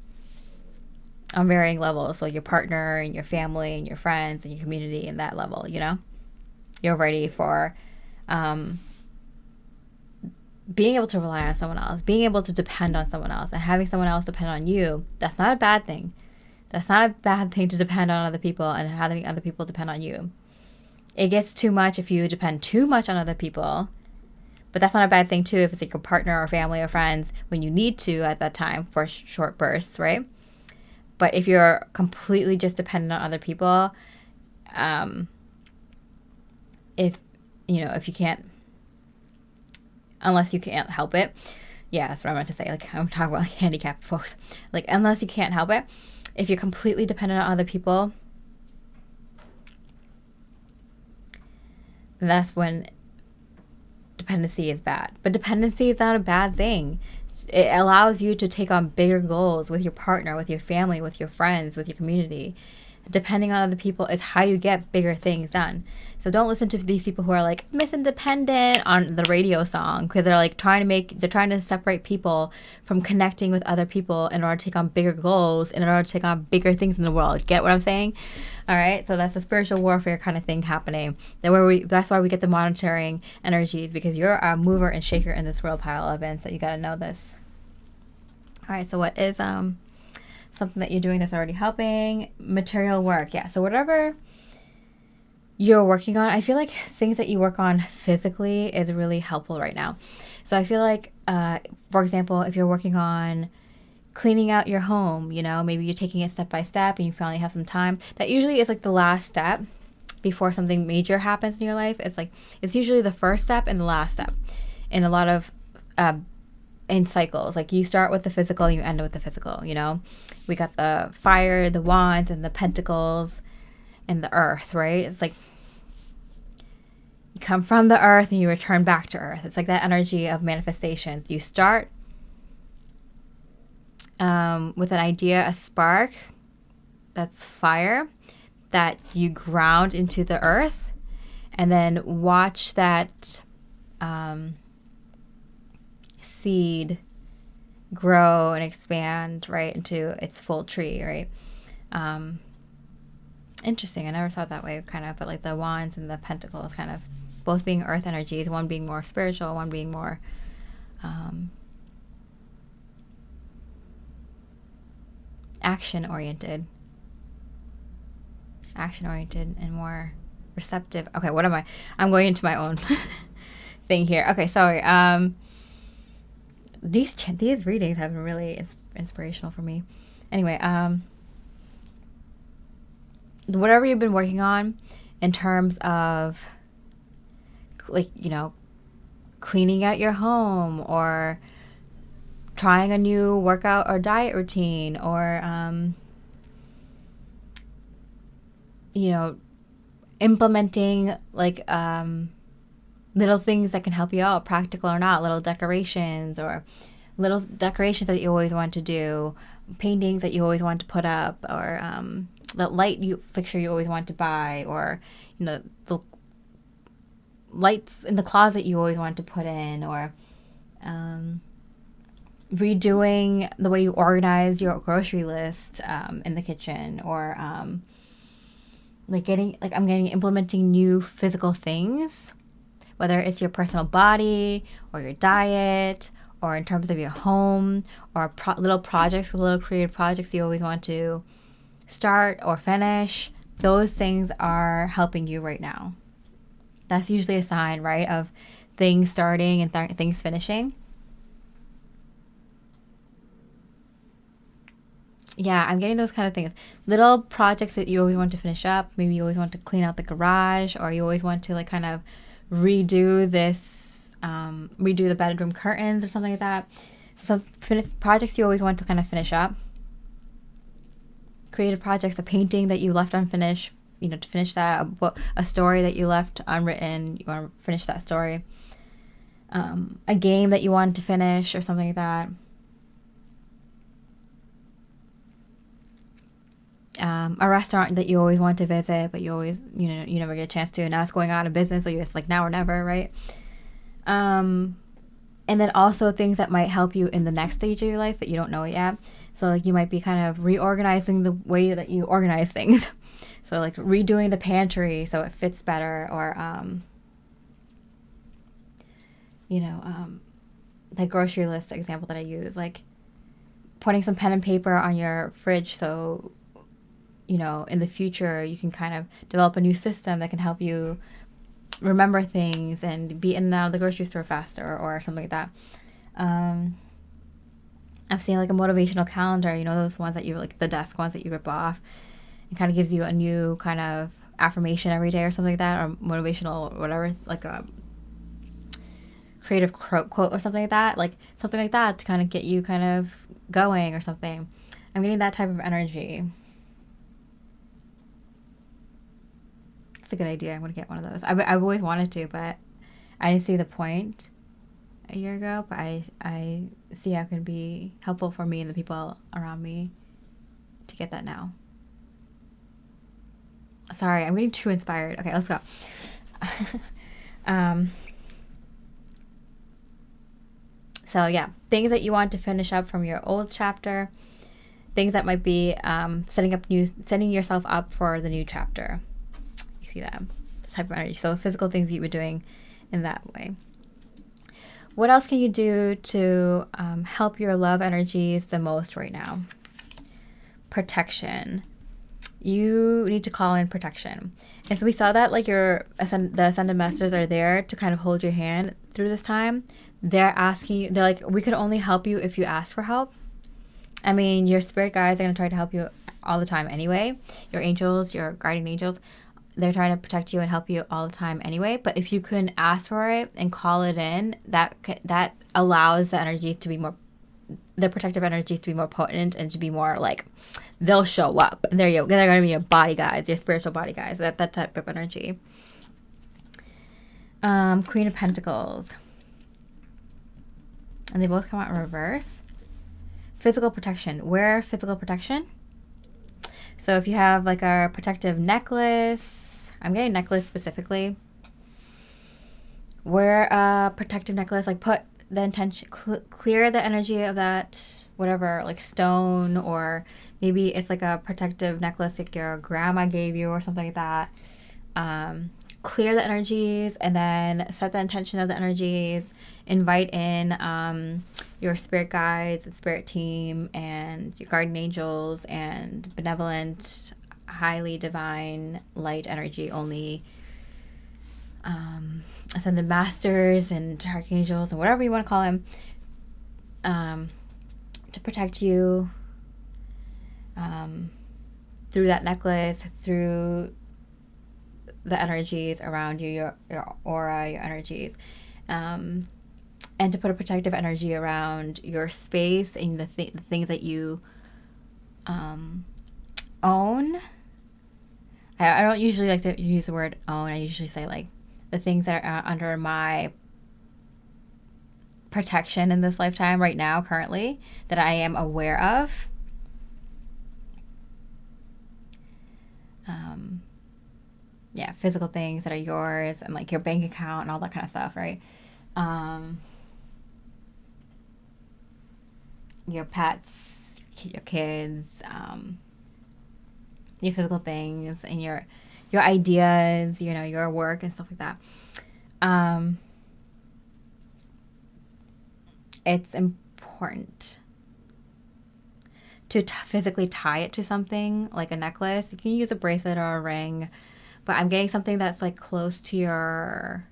on varying levels. So your partner and your family and your friends and your community and that level, you know, you're ready for being able to rely on someone else, being able to depend on someone else, and having someone else depend on you. That's not a bad thing. That's not a bad thing to depend on other people and having other people depend on you. It gets too much if you depend too much on other people, but that's not a bad thing too if it's like your partner or family or friends when you need to at that time for short bursts, right? But if you're completely just dependent on other people, if you can't, unless you can't help it, Yeah, that's what I meant to say. Like, I'm talking about like handicapped folks. Like, unless you can't help it, if you're completely dependent on other people, that's when dependency is bad. But dependency is not a bad thing. It allows you to take on bigger goals with your partner, with your family, with your friends, with your community. Depending on other people is how you get bigger things done. So don't listen to these people who are like Miss Independent on the radio song, because they're like they're trying to separate people from connecting with other people in order to take on bigger goals, in order to take on bigger things in the world. Get what I'm saying? All right. So that's a spiritual warfare kind of thing happening. That's why we get the monitoring energies, because you're a mover and shaker in this world pile of events. So you got to know this. All right. So what is something that you're doing that's already helping? Material work. Yeah. So whatever you're working on, I feel like things that you work on physically is really helpful right now. So I feel like, for example, if you're working on cleaning out your home, you know, maybe you're taking it step by step and you finally have some time. That usually is like the last step before something major happens in your life. It's usually the first step and the last step in a lot of in cycles. Like you start with the physical, you end with the physical, you know. We got the fire, the wands, and the pentacles, and the earth, right? It's like you come from the earth and you return back to earth. It's like that energy of manifestations. You start with an idea, a spark, that's fire, that you ground into the earth, and then watch that seed grow and expand right into its full tree, right? Interesting. I never thought that way, kind of, but like the wands and the pentacles kind of both being earth energies, one being more spiritual, one being more action oriented and more receptive. Okay, what am I? I'm going into my own thing here. Okay, sorry. These readings have been really inspirational for me. Anyway, whatever you've been working on in terms of, like, you know, cleaning out your home, or trying a new workout or diet routine, or you know, implementing like little things that can help you out, practical or not, little decorations that you always want to do, paintings that you always want to put up, or that light fixture you always want to buy, or, you know, the lights in the closet you always want to put in, or redoing the way you organize your grocery list in the kitchen, or implementing new physical things, whether it's your personal body or your diet, or in terms of your home, or little creative projects you always want to start or finish. Those things are helping you right now. That's usually a sign, right, of things starting and things finishing. Yeah, I'm getting those kind of things. Little projects that you always want to finish up. Maybe you always want to clean out the garage, or you always want to like kind of redo the bedroom curtains or something like that. So some projects you always want to kind of finish up. Creative projects, a painting that you left unfinished, you know, to finish that. A story that you left unwritten, you want to finish that story. A game that you want to finish or something like that. A restaurant that you always want to visit, but you never get a chance to. Now it's going out of business, so you're just like now or never, right? And then also things that might help you in the next stage of your life, but you don't know it yet. So like you might be kind of reorganizing the way that you organize things. So like redoing the pantry so it fits better, or the grocery list example that I use, like putting some pen and paper on your fridge so, you know, in the future you can kind of develop a new system that can help you remember things and be in and out of the grocery store faster, or something like that. I've seen like a motivational calendar, you know, those ones that you like, the desk ones that you rip off. It kind of gives you a new kind of affirmation every day or something like that, or motivational or whatever, like a creative quote or something like that to kind of get you kind of going or something. I'm getting that type of energy. It's a good idea. I'm going to get one of those. I've always wanted to, but I didn't see the point a year ago, but I see how it can be helpful for me and the people around me to get that now. Sorry, I'm getting too inspired. Okay, let's go. So yeah, things that you want to finish up from your old chapter, things that might be setting yourself up for the new chapter. You see that type of energy. So physical things that you've been doing in that way. What else can you do to help your love energies the most right now? Protection. You need to call in protection. And so we saw that like the Ascended Masters are there to kind of hold your hand through this time. They're asking you, they're like, we could only help you if you ask for help. I mean, your spirit guides are going to try to help you all the time anyway. Your angels, your guardian angels, they're trying to protect you and help you all the time anyway. But if you can ask for it and call it in, that allows the energies to be more, the protective energies to be more potent and to be more like, they'll show up. There you go. They're going to be your body guides, your spiritual body guides, that type of energy. Queen of Pentacles. And they both come out in reverse. Physical protection. Wear physical protection. So if you have like a protective necklace, I'm getting necklace specifically. Wear a protective necklace, like put the intention, clear the energy of that, whatever, like stone, or maybe it's like a protective necklace like your grandma gave you or something like that. Clear the energies and then set the intention of the energies. Invite in your spirit guides and spirit team and your guardian angels and benevolent, highly divine, light energy only Ascended Masters and archangels and whatever you want to call them to protect you through that necklace, through the energies around you, your aura, your energies, and to put a protective energy around your space and the things that you own. I don't usually like to use the word own. I usually say like the things that are under my protection in this lifetime right now, currently, that I am aware of. Yeah, physical things that are yours and like your bank account and all that kind of stuff, right? Your pets, your kids, your physical things and your ideas, your work and stuff like that. It's important to physically tie it to something like a necklace. You can use a bracelet or a ring, but I'm getting something that's like close to your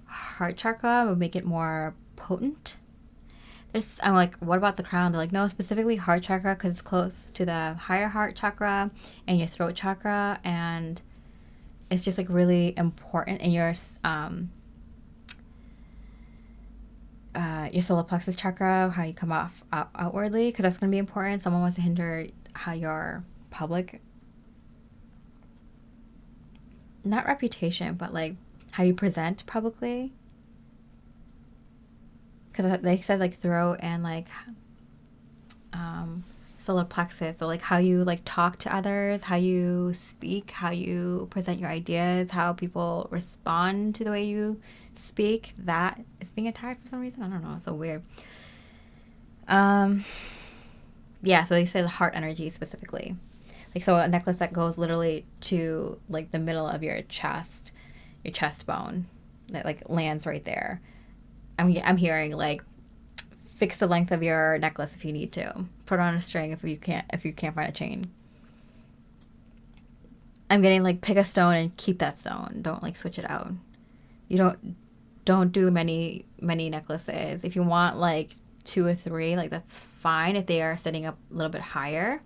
heart chakra would make it more potent. I'm like, what about the crown? They're like, no, specifically heart chakra because it's close to the higher heart chakra and your throat chakra, and it's just like really important in your solar plexus chakra, how you come off outwardly, because that's going to be important. Someone wants to hinder how your public, not reputation, but like how you present publicly. Because they said like throat and like solar plexus, so like how you like talk to others, how you speak, how you present your ideas, how people respond to the way you speak, that is being attacked for some reason. I don't know, it's so weird. Yeah, so they say the heart energy specifically, like, so a necklace that goes literally to like the middle of your chest bone, that like lands right there. I'm hearing like fix the length of your necklace if you need to. Put on a string if you can't find a chain. I'm getting like pick a stone and keep that stone. Don't like switch it out. You don't do many necklaces. If you want like 2 or 3, like that's fine if they are sitting up a little bit higher.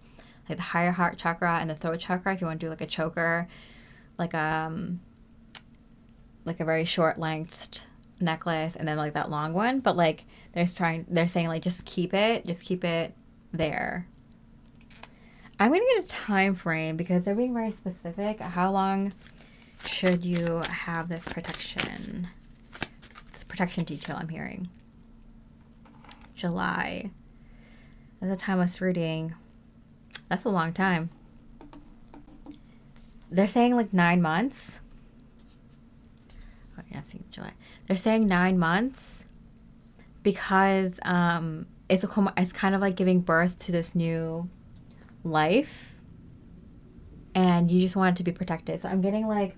Like the higher heart chakra and the throat chakra, if you want to do like a choker, like a very short lengthed necklace and then like that long one, but like they're saying like just keep it there. I'm gonna get a time frame because they're being very specific. How long should you have this protection? This protection detail I'm hearing. July. That's the time of reading. That's a long time. They're saying like 9 months. Oh, yeah, see, July. They're saying 9 months because it's kind of like giving birth to this new life, and you just want it to be protected. So I'm getting like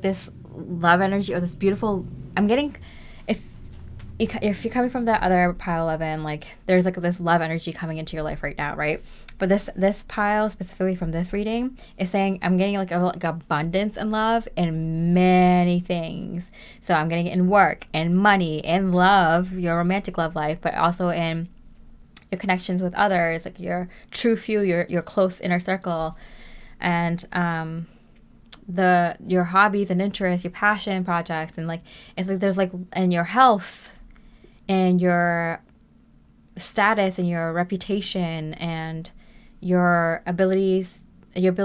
this love energy, or this beautiful. I'm getting if you're coming from that other pile 11, like there's like this love energy coming into your life right now, right? But this pile specifically from this reading is saying I'm getting like abundance and love in many things. So I'm getting it in work and money and love, your romantic love life, but also in your connections with others, like your true few, your close inner circle, and your hobbies and interests, your passion projects, and like it's like there's like, and your health and your status and your reputation and your abilities and your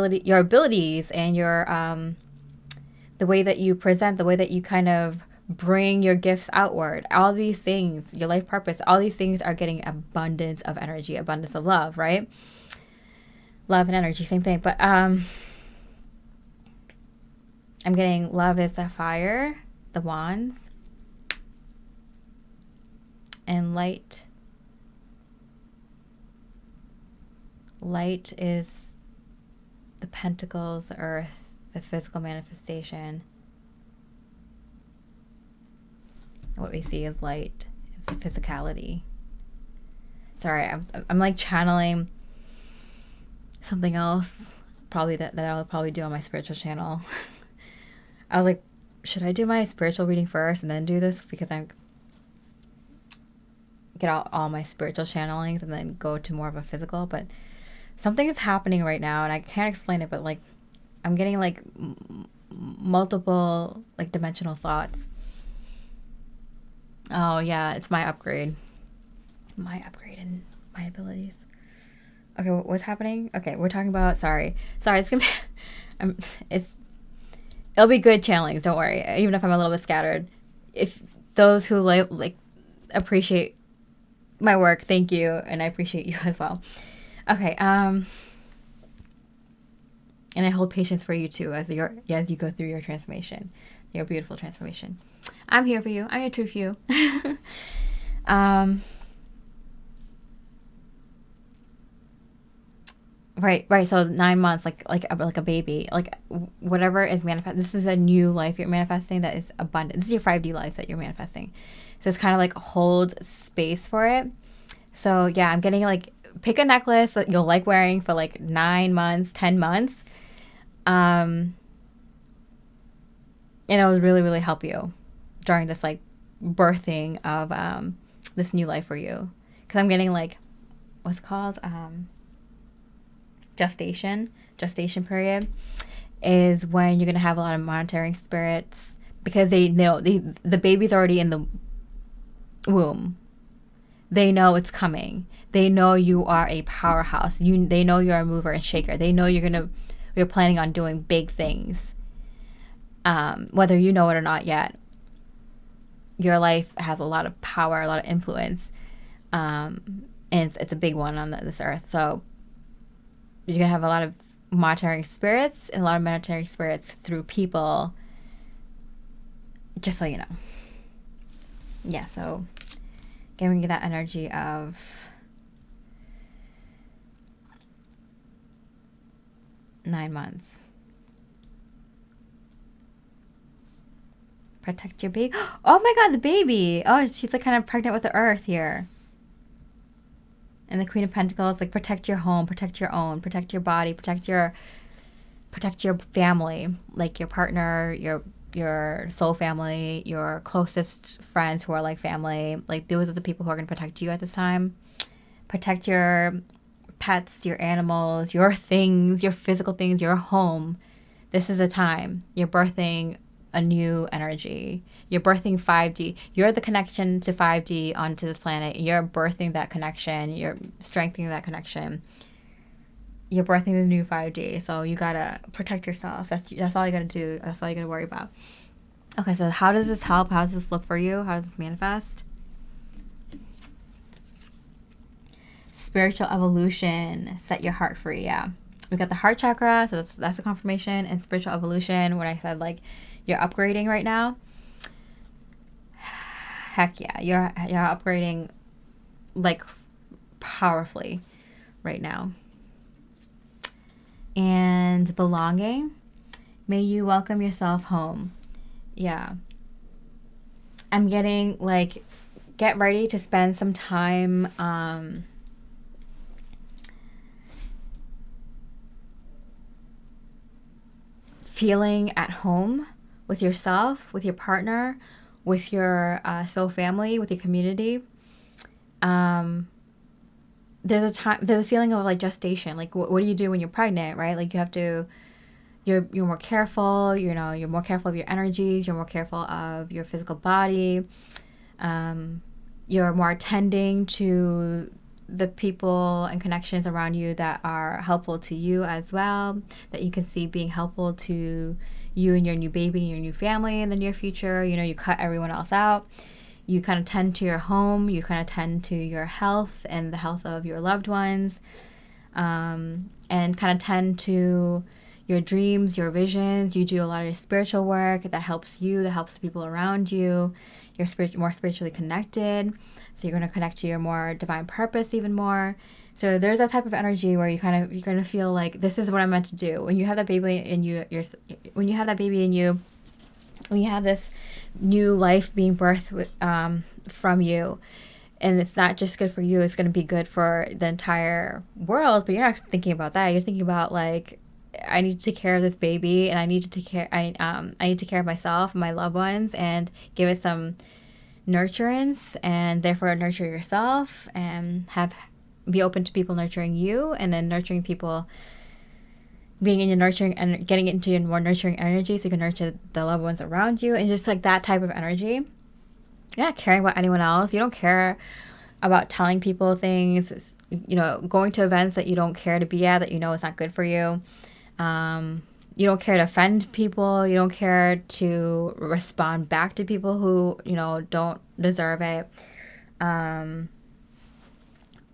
the way that you present, the way that you kind of bring your gifts outward, all these things, your life purpose, all these things are getting abundance of energy, abundance of love, right? Love and energy, same thing. But I'm getting love is the fire, the wands, and light. Light is the pentacles, the earth, the physical manifestation. What we see is light. It's the physicality. Sorry, I'm like channeling something else. Probably that I'll probably do on my spiritual channel. I was like, should I do my spiritual reading first and then do this? Because I'm get out all my spiritual channelings and then go to more of a physical. But something is happening right now, and I can't explain it. But like, I'm getting like multiple like dimensional thoughts. Oh yeah, it's my upgrade. My upgrade in my abilities. Okay, what's happening? Okay, we're talking about it's gonna be it'll be good channelings, don't worry. Even if I'm a little bit scattered. If those who like appreciate my work, thank you, and I appreciate you as well. Okay, and I hold patience for you too as you go through your transformation, your beautiful transformation. I'm here for you. I'm your true few. Right. So 9 months, like a baby, like whatever is manifest. This is a new life you're manifesting that is abundant. This is your 5D life that you're manifesting. So it's kind of like hold space for it. So yeah, I'm getting like pick a necklace that you'll like wearing for like 9 months, 10 months, and it'll really really help you during this like birthing of this new life for you. Because I'm getting like what's it called gestation period is when you're gonna have a lot of monitoring spirits, because they know the baby's already in the womb. They know it's coming. They know you are a powerhouse. They know you're a mover and shaker. They know you're planning on doing big things. Whether you know it or not yet, your life has a lot of power, a lot of influence, and it's a big one on this earth. So you're gonna have a lot of monitoring spirits and a lot of monitoring spirits through people. Just so you know. Yeah. So giving you that energy of 9 months. Protect your baby. Oh my God, the baby. Oh, she's like kind of pregnant with the earth here. And the Queen of Pentacles, like protect your home, protect your own, protect your body, protect your family, like your partner, your soul family, your closest friends who are like family. Like those are the people who are going to protect you at this time. Protect your pets, your animals, your things, your physical things, your home. This is a time. You're birthing a new energy. You're birthing 5D. You're the connection to 5D onto this planet. You're birthing that connection. You're strengthening that connection. You're birthing the new 5D. So you gotta protect yourself. That's all you gotta do. That's all you gotta worry about. Okay, so how does this help? How does this look for you? How does this manifest? Spiritual evolution. Set your heart free. Yeah. We got the heart chakra, so that's a confirmation. And spiritual evolution, when I said like you're upgrading right now. Heck yeah, you're upgrading like powerfully right now. And belonging. May you welcome yourself home. Yeah. I'm getting like, get ready to spend some time feeling at home with yourself, with your partner, with your soul family, with your community. There's a feeling of like gestation. Like what do you do when you're pregnant, right? Like you have to, you're more careful, you know, you're more careful of your energies, you're more careful of your physical body. You're more attending to the people and connections around you that are helpful to you as well, that you can see being helpful to you and your new baby and your new family in the near future. You know, you cut everyone else out. You kind of tend to your home. You kind of tend to your health and the health of your loved ones, and kind of tend to your dreams, your visions. You do a lot of your spiritual work that helps you, that helps the people around you. You're more spiritually connected, so you're going to connect to your more divine purpose even more. So there's that type of energy where you're going to feel like this is what I'm meant to do. When you have that baby in you, when you have this new life being birthed from you, and it's not just good for you, it's going to be good for the entire world. But you're not thinking about that. You're thinking about like, I need to take care of this baby, and I need to take care. I need to take care of myself and my loved ones, and give it some nurturance, and therefore nurture yourself, and be open to people nurturing you, and then nurturing people, being in your nurturing and getting into your more nurturing energy, so you can nurture the loved ones around you, and just like that type of energy. You're not caring about anyone else. You don't care about telling people things. You know, going to events that you don't care to be at, that you know is not good for you. You don't care to offend people. You don't care to respond back to people who, you know, don't deserve it.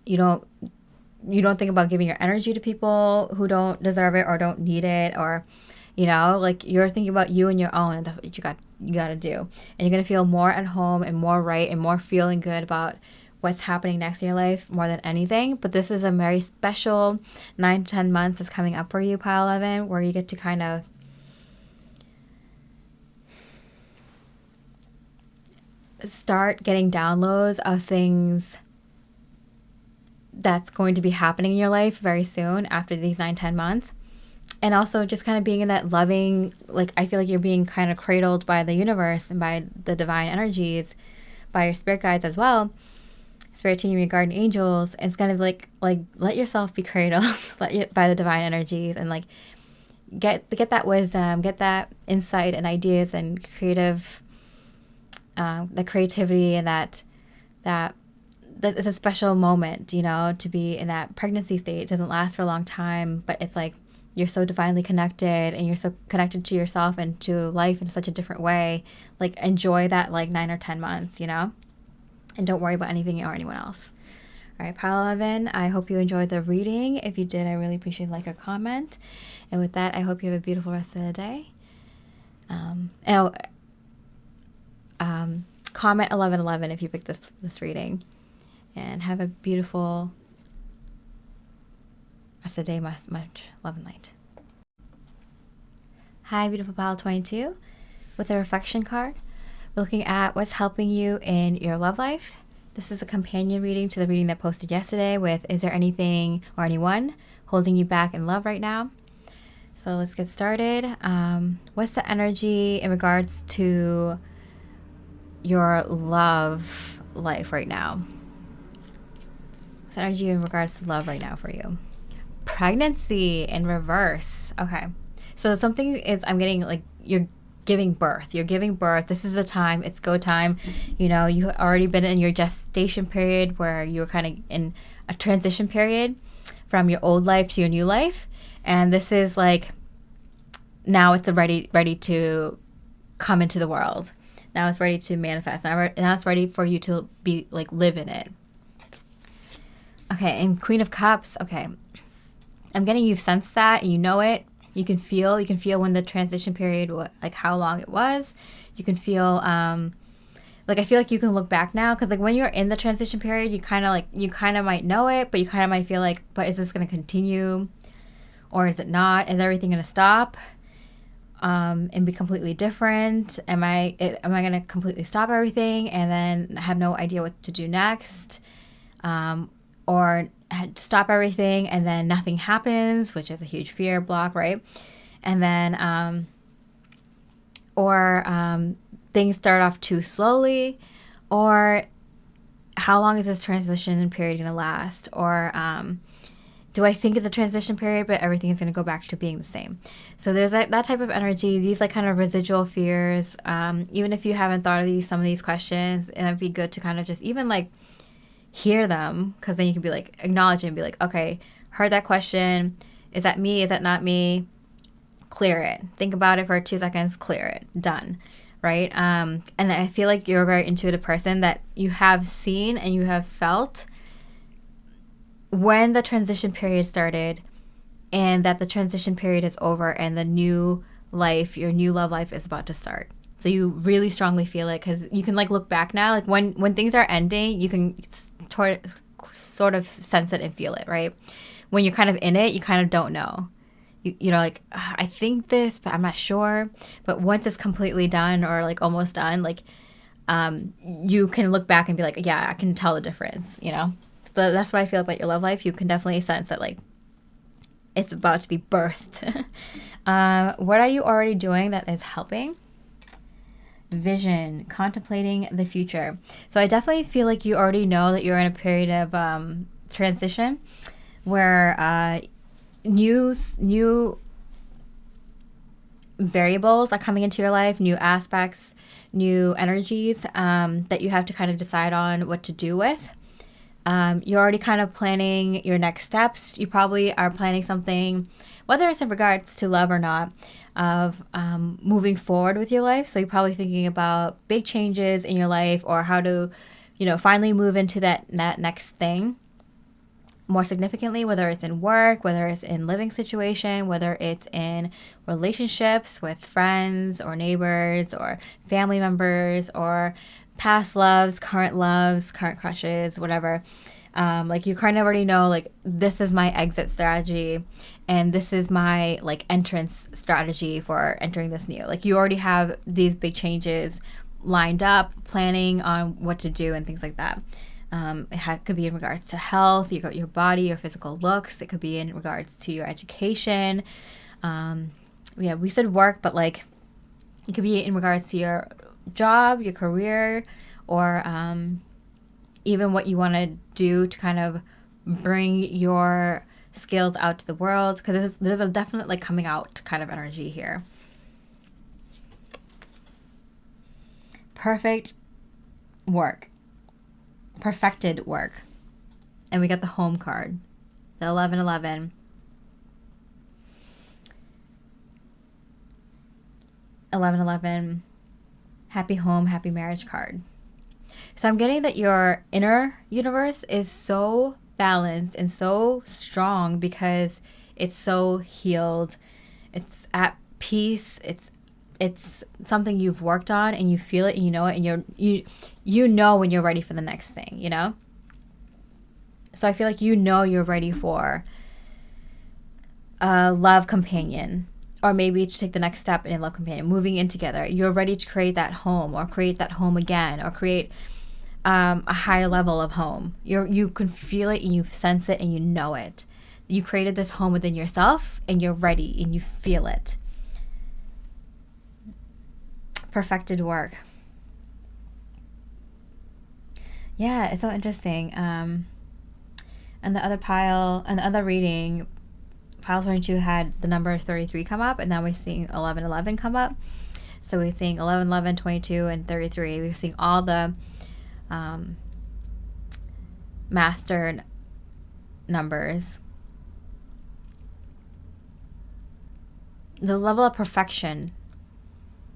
You don't think about giving your energy to people who don't deserve it or don't need it, or, you know, like you're thinking about you and your own, and that's what you got to do. And you're going to feel more at home and more right and more feeling good about what's happening next in your life more than anything. But this is a very special 9 to 10 months that's coming up for you, Pile 11, where you get to kind of start getting downloads of things that's going to be happening in your life very soon after these 9-10 months. And also just kind of being in that loving, like, I feel like you're being kind of cradled by the universe and by the divine energies, by your spirit guides as well, spirit team, your guardian angels. And it's kind of like let yourself be cradled by the divine energies, and like get that wisdom, get that insight and ideas and creative, the creativity, and that it's a special moment, you know, to be in that pregnancy state. It doesn't last for a long time, but it's like you're so divinely connected, and you're so connected to yourself and to life in such a different way. Like, enjoy that like 9 or 10 months, you know, and don't worry about anything or anyone else. All right, Pile 11, I hope you enjoyed the reading. If you did, I really appreciate like or comment. And with that, I hope you have a beautiful rest of the day. Comment 1111 if you picked this reading. And have a beautiful rest of the day. Much love and light. Hi, beautiful Pile 22. With a reflection card, we're looking at what's helping you in your love life. This is a companion reading to the reading that posted yesterday with, is there anything or anyone holding you back in love right now? So let's get started. What's the energy in regards to your love life right now? What's the energy in regards to love right now for you? Pregnancy in reverse. Okay. So something is, I'm getting like giving birth. You're giving birth. This is the time. It's go time. You know, you already been in your gestation period where you're kind of in a transition period from your old life to your new life. And this is like, now it's ready to come into the world. Now it's ready to manifest. Now it's ready for you to be like, live in it. Okay, and Queen of Cups. Okay, I'm getting you've sensed that and you know it. You can feel when the transition period, like how long it was. You can feel, like I feel like you can look back now, because like when you're in the transition period, you kind of might know it, but you kind of might feel like, but is this going to continue, or is it not? Is everything going to stop, and be completely different? Am I going to completely stop everything and then have no idea what to do next, or stop everything and then nothing happens, which is a huge fear block, right? And then, things start off too slowly, or how long is this transition period going to last? Or do I think it's a transition period, but everything is going to go back to being the same? So there's that type of energy, these like kind of residual fears. Even if you haven't thought of some of these questions, it'd be good to kind of just even like hear them, because then you can be like, acknowledge it and be like, okay, heard that question. Is that me? Is that not me? Clear it. Think about it for 2 seconds. Clear it. Done. Right? And I feel like you're a very intuitive person, that you have seen and you have felt when the transition period started, and that the transition period is over and the new life, your new love life, is about to start. So you really strongly feel it, because you can like look back now, like when things are ending, you can sort of sense it and feel it, right? When you're kind of in it, you kind of don't know. You know, like, I think this, but I'm not sure. But once it's completely done, or like almost done, like, you can look back and be like, yeah, I can tell the difference, you know? So that's what I feel about your love life. You can definitely sense that, like, it's about to be birthed. What are you already doing that is helping? Vision, contemplating the future. So I definitely feel like you already know that you're in a period of transition, where new variables are coming into your life, new aspects, new energies, that you have to kind of decide on what to do with. You're already kind of planning your next steps. You probably are planning something, whether it's in regards to love or not, of moving forward with your life. So you're probably thinking about big changes in your life, or how to, you know, finally move into that next thing more significantly, whether it's in work, whether it's in living situation, whether it's in relationships with friends or neighbors or family members, or past loves, current crushes, whatever. Like you kind of already know, like, this is my exit strategy, and this is my like entrance strategy for entering this new. Like you already have these big changes lined up, planning on what to do and things like that. It could be in regards to health, your body, your physical looks. It could be in regards to your education. Yeah, we said work, but like it could be in regards to your job, your career, or even what you want to do to kind of bring your skills out to the world, because there's a definite like coming out kind of energy here. Perfected work. And we got the home card, the 1111. 1111, happy home, happy marriage card. So I'm getting that your inner universe is so balanced and so strong, because it's so healed. It's at peace. It's something you've worked on, and you feel it and you know it, and you know when you're ready for the next thing, you know? So I feel like you're ready for a love companion, or maybe to take the next step in a love companion, moving in together. You're ready to create that home, or create that home again, or create a higher level of home. You can feel it and you sense it and you know it. You created this home within yourself, and you're ready and you feel it. Perfected work. Yeah, it's so interesting. And the other reading, pile 22 had the number 33 come up, and now we're seeing 1111 come up. So we're seeing 11, 11, 22, and 33. We're seeing all the master numbers. The level of perfection,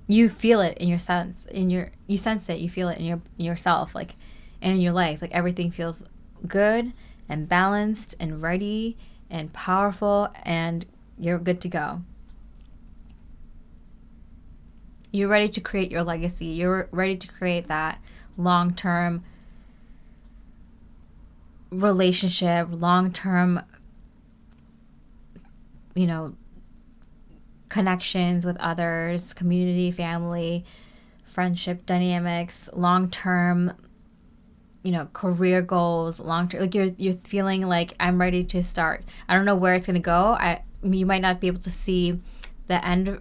you feel it in your sense, you sense it, you feel it in yourself, like, and in your life. Like, everything feels good and balanced and ready and powerful, and you're good to go. You're ready to create your legacy. You're ready to create that long-term relationship, long-term, connections with others, community, family, friendship dynamics, long-term, career goals, long-term, like you're feeling like, I'm ready to start. I don't know where it's going to go. You might not be able to see the end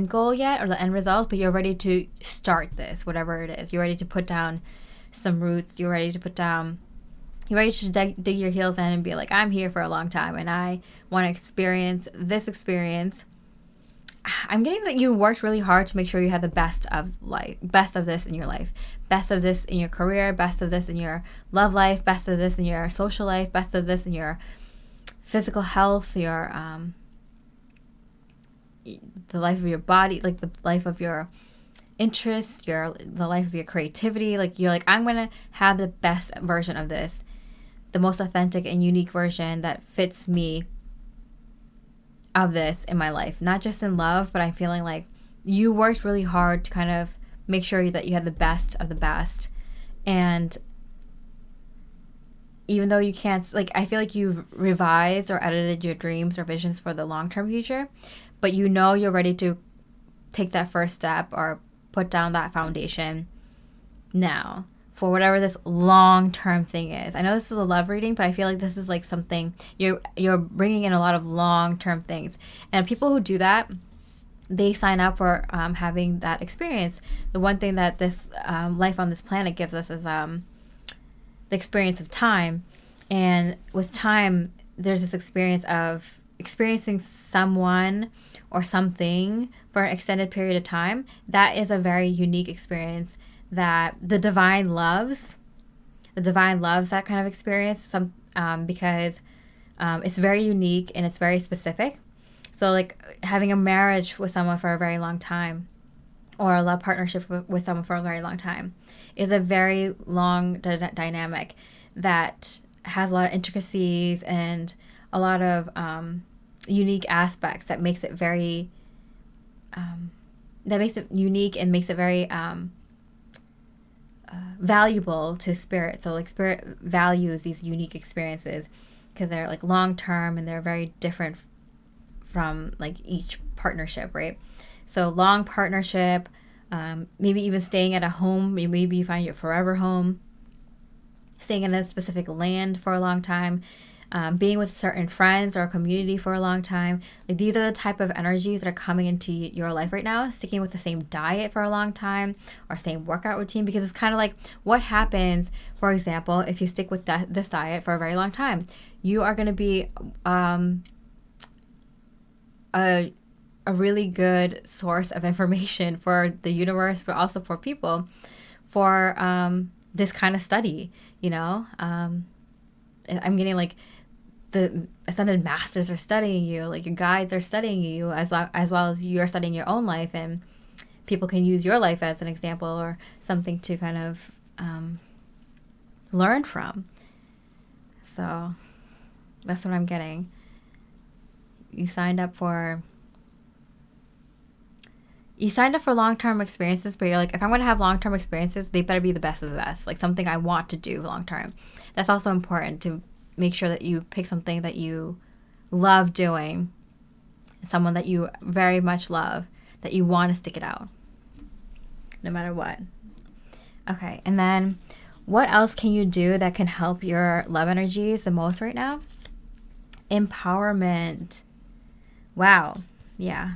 goal yet, or the end results, but you're ready to start this, whatever it is. You're ready to put down some roots. You're ready to dig your heels in and be like, I'm here for a long time, and I want to experience this experience. I'm getting that you worked really hard to make sure you had the best of this in your life, best of this in your career, best of this in your love life, best of this in your social life, best of this in your physical health, your the life of your body, like the life of your interests, the life of your creativity. Like, you're like, I'm gonna have the best version of this, the most authentic and unique version that fits me of this in my life, not just in love, but I'm feeling like you worked really hard to kind of make sure that you had the best of the best. And even though you can't, like, I feel like you've revised or edited your dreams or visions for the long-term future, but you're ready to take that first step or put down that foundation now for whatever this long-term thing is. I know this is a love reading, but I feel like this is like something you're bringing in a lot of long-term things. And people who do that, they sign up for having that experience. The one thing that this life on this planet gives us is the experience of time. And with time, there's this experience of experiencing someone or something for an extended period of time. That is a very unique experience that the divine loves. The divine loves that kind of experience because it's very unique and it's very specific. So, like, having a marriage with someone for a very long time, or a love partnership with someone for a very long time, is a very long dynamic that has a lot of intricacies and a lot of unique aspects that makes it very unique and makes it very valuable to spirit. So, like, spirit values these unique experiences because they're, like, long term and they're very different from, like, each partnership, right? So, long partnership, maybe even staying at a home, maybe you find your forever home, staying in a specific land for a long time, being with certain friends or a community for a long time. Like, these are the type of energies that are coming into your life right now. Sticking with the same diet for a long time or same workout routine, because it's kind of like what happens, for example, if you stick with this diet for a very long time. You are going to be a really good source of information for the universe, but also for people, for this kind of study, I'm getting, like, the ascended masters are studying you, like, your guides are studying you, as well as you're studying your own life, and people can use your life as an example or something to kind of learn from. So that's what I'm getting. You signed up for long-term experiences, but you're like, if I'm going to have long-term experiences, they better be the best of the best, like something I want to do long-term. That's also important, to make sure that you pick something that you love doing, someone that you very much love, that you want to stick it out no matter what. Okay, and then what else can you do that can help your love energies the most right now? Empowerment. Wow. Yeah.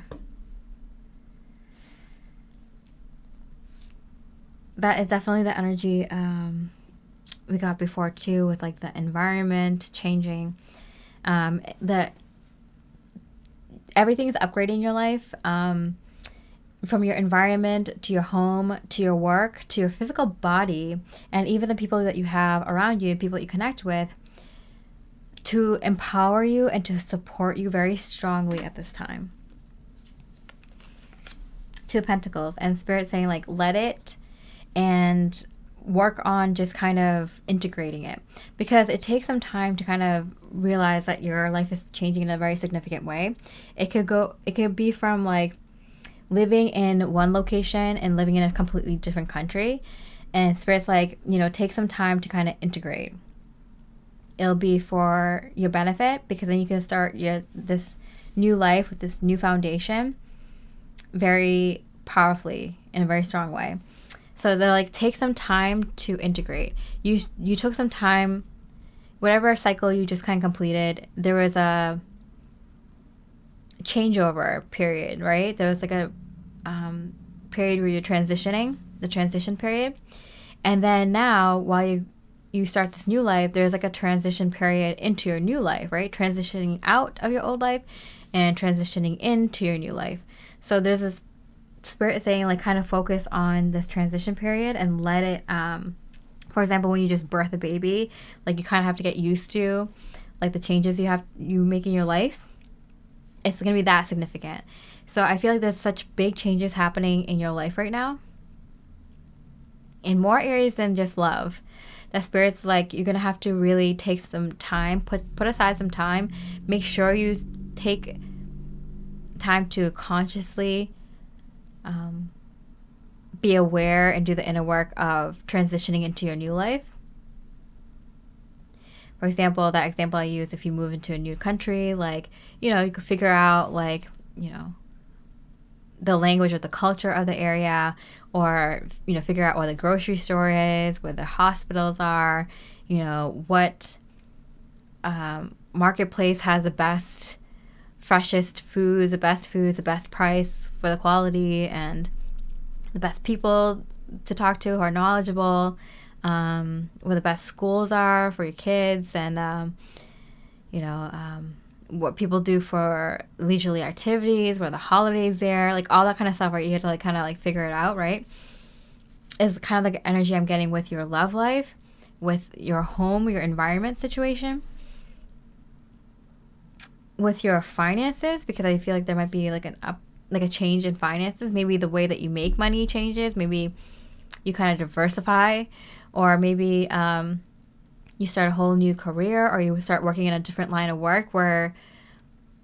That is definitely the energy we got before too, with, like, the environment changing. Everything is upgrading your life. from your environment to your home to your work to your physical body, and even the people that you have around you, people that you connect with, to empower you and to support you very strongly at this time. Two of Pentacles, and Spirit saying like let it, and work on just kind of integrating it, because it takes some time to kind of realize that your life is changing in a very significant way. It could be from like living in one location and living in a completely different country, and Spirit's like, take some time to kind of integrate. It'll be for your benefit, because then you can start this new life with this new foundation very powerfully in a very strong way. So they're like, take some time to integrate. You took some time, whatever cycle you just kind of completed, there was a changeover period, right? There was like a period where you're transitioning, the transition period. And then now, while you start this new life, there's like a transition period into your new life, right? Transitioning out of your old life and transitioning into your new life. So there's this Spirit saying like kind of focus on this transition period and let it, for example, when you just birth a baby, like you kind of have to get used to like the changes you make in your life. It's going to be that significant. So I feel like there's such big changes happening in your life right now, in more areas than just love. That Spirit's like, you're going to have to really take some time, put aside some time, make sure you take time to consciously be aware and do the inner work of transitioning into your new life. For example, that example I use, if you move into a new country, like, you could figure out like, the language or the culture of the area, or, figure out where the grocery store is, where the hospitals are, what marketplace has the best, freshest foods, the best price for the quality, and the best people to talk to who are knowledgeable, where the best schools are for your kids, and what people do for leisurely activities, where the holidays there, like all that kind of stuff, where you have to like kind of like figure it out, right? Is kind of like energy I'm getting with your love life, with your home, your environment situation, with your finances, because I feel like there might be like a change in finances. Maybe the way that you make money changes. Maybe you kind of diversify, or maybe you start a whole new career, or you start working in a different line of work where,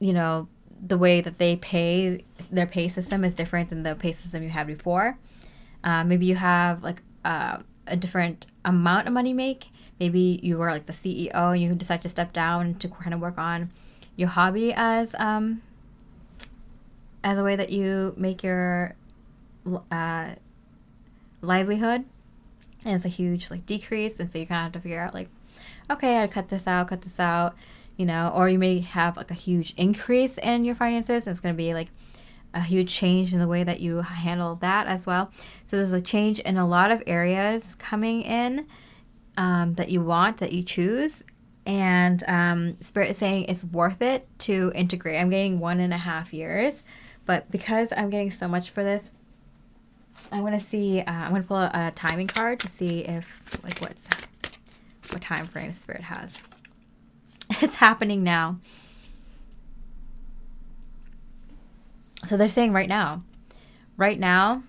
the way that they pay, their pay system is different than the pay system you had before. Maybe you have like a different amount of money make. Maybe you were like the CEO and you decide to step down to kind of work on your hobby as a way that you make your livelihood, and it's a huge like decrease, and so you kind of have to figure out like, okay, I'd cut this out, or you may have like a huge increase in your finances, and it's going to be like a huge change in the way that you handle that as well. So there's a change in a lot of areas coming in that you want, that you choose. And Spirit is saying it's worth it to integrate. I'm getting 1.5 years, but because I'm getting so much for this, I'm going to pull a timing card to see if, like, what time frame Spirit has. It's happening now. So they're saying right now. Right now,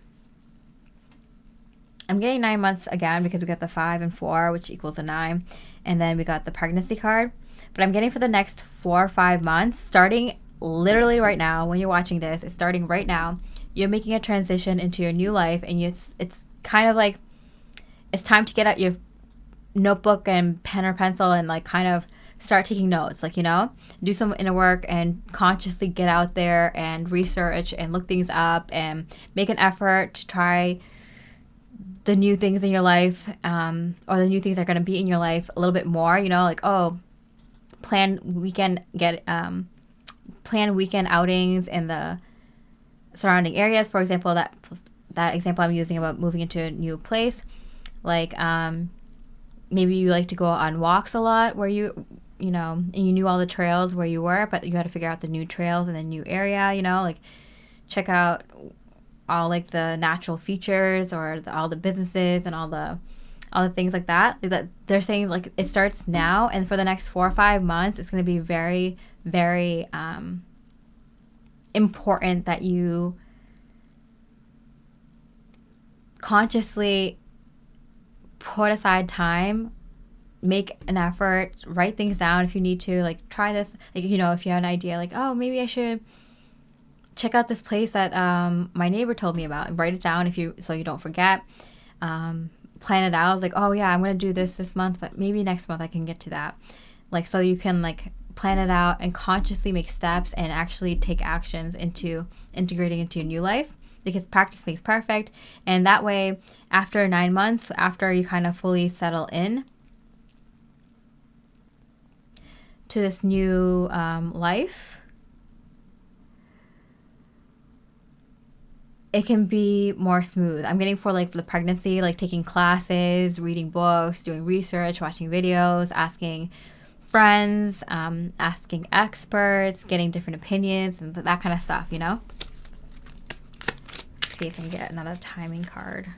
I'm getting 9 months again, because we got the 5 and 4, which equals a 9. And then we got the pregnancy card. But I'm getting for the next 4 or 5 months, starting literally right now. When you're watching this, it's starting right now. You're making a transition into your new life, and it's kind of like, it's time to get out your notebook and pen or pencil and like kind of start taking notes, like, do some inner work and consciously get out there and research and look things up and make an effort to try the new things in your life, or the new things that are going to be in your life a little bit more, like, plan weekend outings in the surrounding areas. For example, that example I'm using about moving into a new place, like, maybe you like to go on walks a lot where and you knew all the trails where you were, but you had to figure out the new trails in the new area, like check out all like the natural features or all the businesses and all the things like that. That they're saying like it starts now, and for the next 4 or 5 months, it's going to be very, very important that you consciously put aside time, make an effort, write things down if you need to, like try this, like, you know, if you have an idea like, oh, maybe I should check out this place that my neighbor told me about, and write it down so you don't forget. Plan it out, like, oh yeah, I'm gonna do this month, but maybe next month I can get to that, like, so you can like plan it out and consciously make steps and actually take actions into integrating into your new life, because practice makes perfect. And that way, after 9 months, after you kind of fully settle in to this new life, it can be more smooth. I'm getting for like the pregnancy, like taking classes, reading books, doing research, watching videos, asking friends, asking experts, getting different opinions, and that kind of stuff, you know? Let's see if I can get another timing card.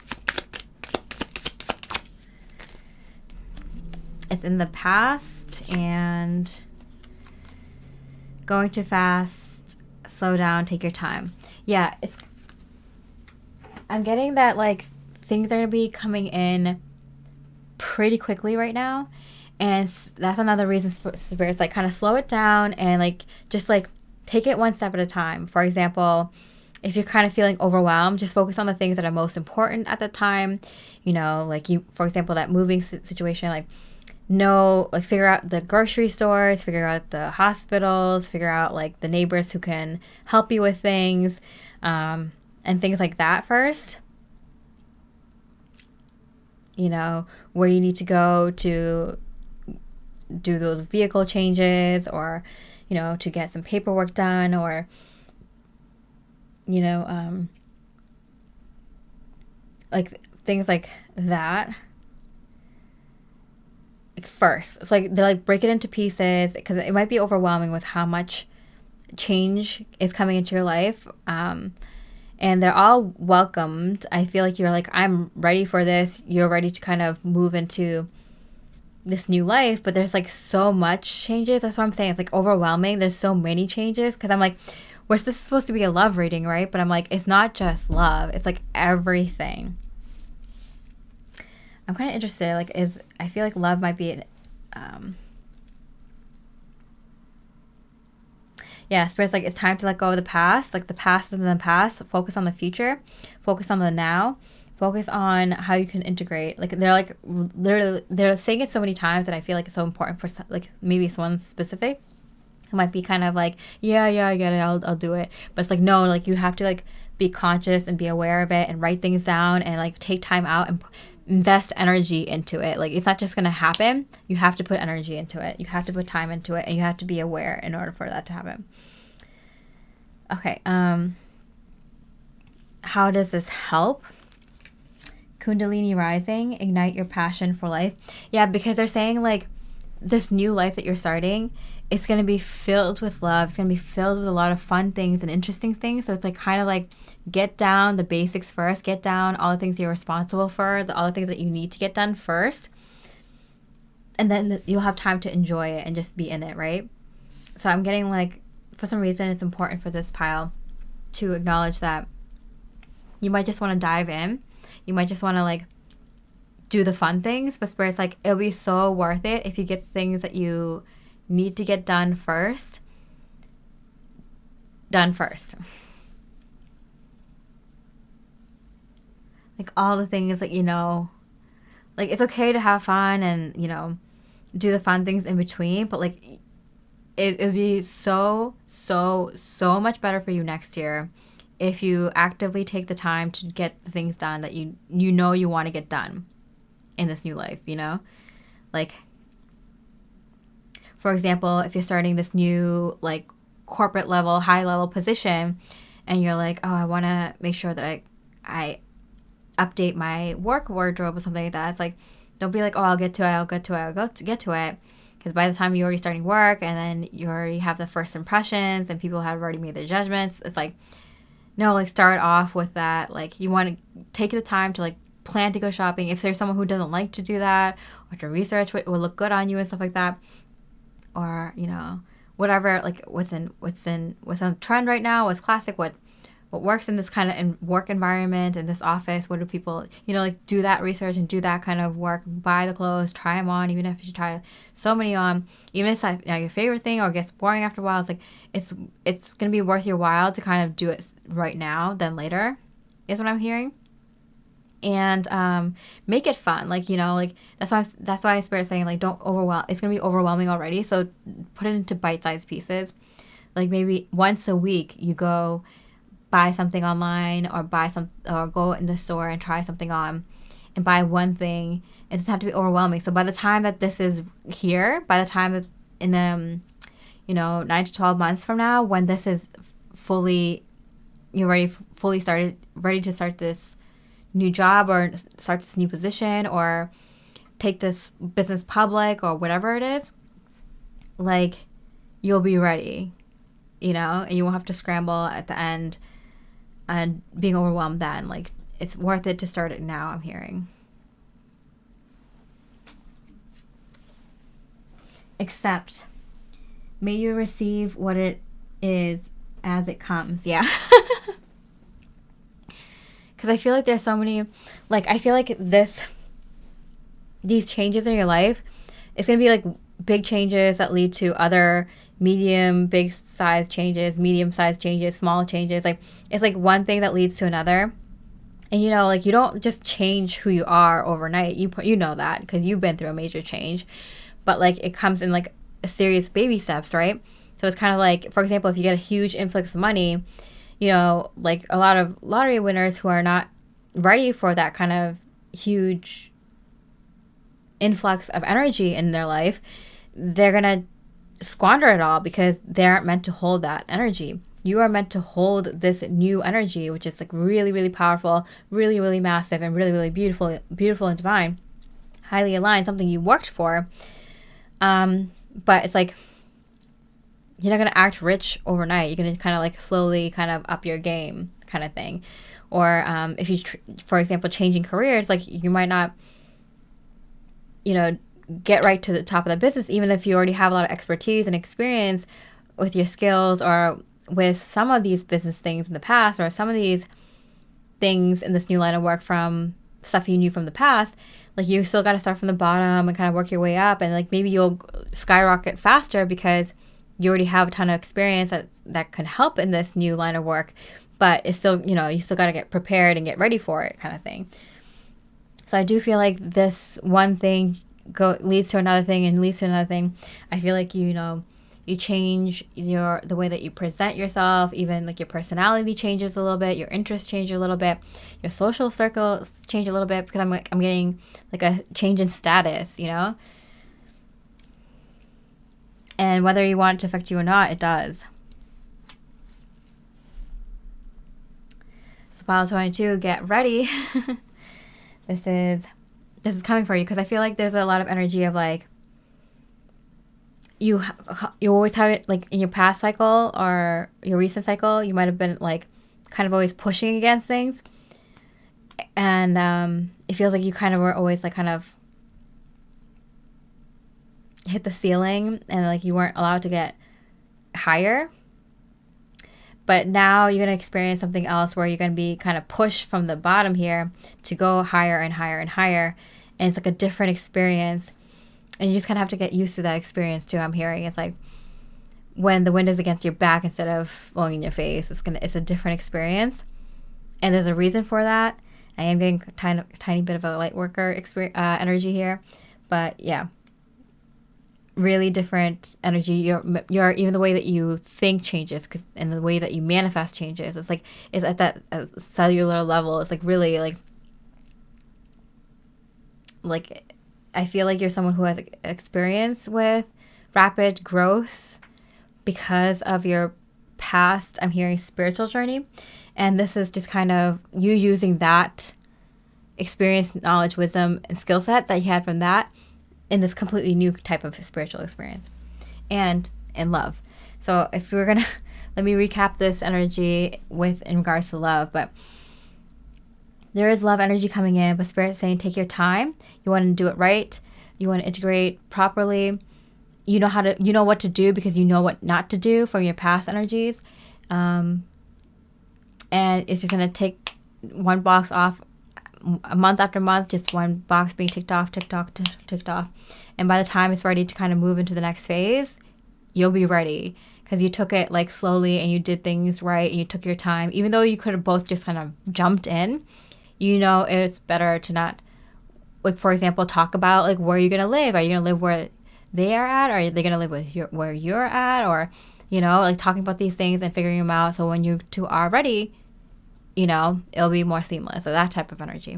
It's in the past and going too fast, slow down, take your time. Yeah, I'm getting that like things are going to be coming in pretty quickly right now. And that's another reason Spirit's like kind of slow it down and like just like take it one step at a time. For example, if you're kind of feeling overwhelmed, just focus on the things that are most important at the time. You know, like you, for example, that moving situation, like figure out the grocery stores, figure out the hospitals, figure out like the neighbors who can help you with things, and things like that first. You know, where you need to go to do those vehicle changes, or, you know, to get some paperwork done, or, you know, like things like that. Like first, it's like they're like break it into pieces, because it might be overwhelming with how much change is coming into your life. And they're all welcomed. I feel like you're like, I'm ready for this. You're ready to kind of move into this new life, but there's like so much changes. That's what I'm saying. It's like overwhelming. There's so many changes, because I'm like, this is supposed to be a love reading, right? But I'm like, it's not just love. It's like everything. I'm kind of interested. Like, I feel like love might be yeah, Spirit's like, it's time to let go of the past. Like, the past is in the past. Focus on the future. Focus on the now. Focus on how you can integrate. Like, they're saying it so many times that I feel like it's so important for like maybe someone specific who might be kind of like, yeah, I get it. I'll do it. But it's like, no, like you have to like be conscious and be aware of it and write things down and like take time out and invest energy into it. Like, it's not just going to happen. You have to put energy into it. You have to put time into it, and you have to be aware in order for that to happen. Okay. How does this help? Kundalini rising, ignite your passion for life. Yeah, because they're saying like this new life that you're starting, it's going to be filled with love. It's going to be filled with a lot of fun things and interesting things. So it's like kind of like get down the basics first. Get down all the things you're responsible for, all the things that you need to get done first. And then you'll have time to enjoy it and just be in it, right? So I'm getting like, for some reason, it's important for this pile to acknowledge that you might just want to dive in. You might just want to like do the fun things, but Spirit's like, it'll be so worth it if you get things that you need to get done first. Like all the things that, you know, like it's okay to have fun and, you know, do the fun things in between, but like it would be so much better for you next year if you actively take the time to get the things done that you know you want to get done in this new life, you know? Like, for example, if you're starting this new like corporate level, high level position, and you're like, oh, I want to make sure that I update my work wardrobe or something like that. It's like, don't be like, oh, I'll get to it. Because by the time you're already starting work and then you already have the first impressions and people have already made their judgments, it's like, No, like start off with that. Like you want to take the time to like plan to go shopping. If there's someone who doesn't like to do that or to research what will look good on you and stuff like that, or whatever, like what's on trend right now, what's classic, what works in this kind of work environment, in this office, what do people, like do that research and do that kind of work, buy the clothes, try them on, even if you try so many on, even if it's not your favorite thing or gets boring after a while, it's like, it's going to be worth your while to kind of do it right now than later, is what I'm hearing. And make it fun, like that's why I started saying like don't overwhelm. It's gonna be overwhelming already, so put it into bite-sized pieces. Like maybe once a week you go buy something online or go in the store and try something on and buy one thing. It doesn't have to be overwhelming. So by the time that this is here, by the time that in 9 to 12 months from now, when this is fully ready to start this new job or start this new position or take this business public or whatever it is, like you'll be ready, and you won't have to scramble at the end and being overwhelmed then. Like it's worth it to start it now, I'm hearing. Accept. May you receive what it is as it comes. Yeah. Because I feel like there's so many, like, I feel like these changes in your life, it's going to be like big changes that lead to other big-sized changes, medium-sized changes, small changes. Like, it's like one thing that leads to another. And, like, you don't just change who you are overnight. You know that because you've been through a major change. But, like, it comes in, like, a series of baby steps, right? So it's kind of like, for example, if you get a huge influx of money, like a lot of lottery winners who are not ready for that kind of huge influx of energy in their life, they're going to squander it all because they aren't meant to hold that energy. You are meant to hold this new energy, which is like really, really powerful, really, really massive, and really, really beautiful and divine, highly aligned, something you worked for. But it's like, you're not going to act rich overnight. You're going to kind of like slowly kind of up your game kind of thing. Or if you, for example, changing careers, like you might not, get right to the top of the business, even if you already have a lot of expertise and experience with your skills or with some of these business things in the past or some of these things in this new line of work from stuff you knew from the past. Like you still got to start from the bottom and kind of work your way up. And like maybe you'll skyrocket faster because you already have a ton of experience that can help in this new line of work, but it's still, you still got to get prepared and get ready for it kind of thing. So I do feel like this one thing leads to another thing and leads to another thing. I feel like, you change the way that you present yourself, even like your personality changes a little bit, your interests change a little bit, your social circles change a little bit because I'm getting like a change in status, And whether you want it to affect you or not, it does. So pile 22, get ready. This is coming for you because I feel like there's a lot of energy of like you always have it like in your past cycle or your recent cycle, you might have been like kind of always pushing against things. And it feels like you kind of were always like kind of hit the ceiling and like you weren't allowed to get higher. But now you're going to experience something else where you're going to be kind of pushed from the bottom here to go higher and higher and higher. And it's like a different experience. And you just kind of have to get used to that experience too. I'm hearing it's like when the wind is against your back instead of blowing in your face, it's a different experience. And there's a reason for that. I am getting tiny bit of a light worker energy here. But yeah. Really different energy. Your even the way that you think changes, and the way that you manifest changes. It's at that cellular level. It's like really like I feel like you're someone who has experience with rapid growth because of your past. I'm hearing spiritual journey, and this is just kind of you using that experience, knowledge, wisdom, and skill set that you had from that in this completely new type of spiritual experience and in love. So if we're gonna let me recap this energy in regards to love. But there is love energy coming in, but Spirit's saying take your time. You want to do it right. You want to integrate properly. You know what to do because you know what not to do from your past energies. And it's just going to take one box off a month after month, just one box being ticked off. And by the time it's ready to kind of move into the next phase, you'll be ready because you took it like slowly and you did things right and you took your time. Even though you could have both just kind of jumped in, you know it's better to not, like, for example, talk about like where you're going to live. Are you going to live where they are at? Or are they going to live where you're at? Or, you know, like talking about these things and figuring them out. So when you two are ready, you know, it'll be more seamless. So that type of energy.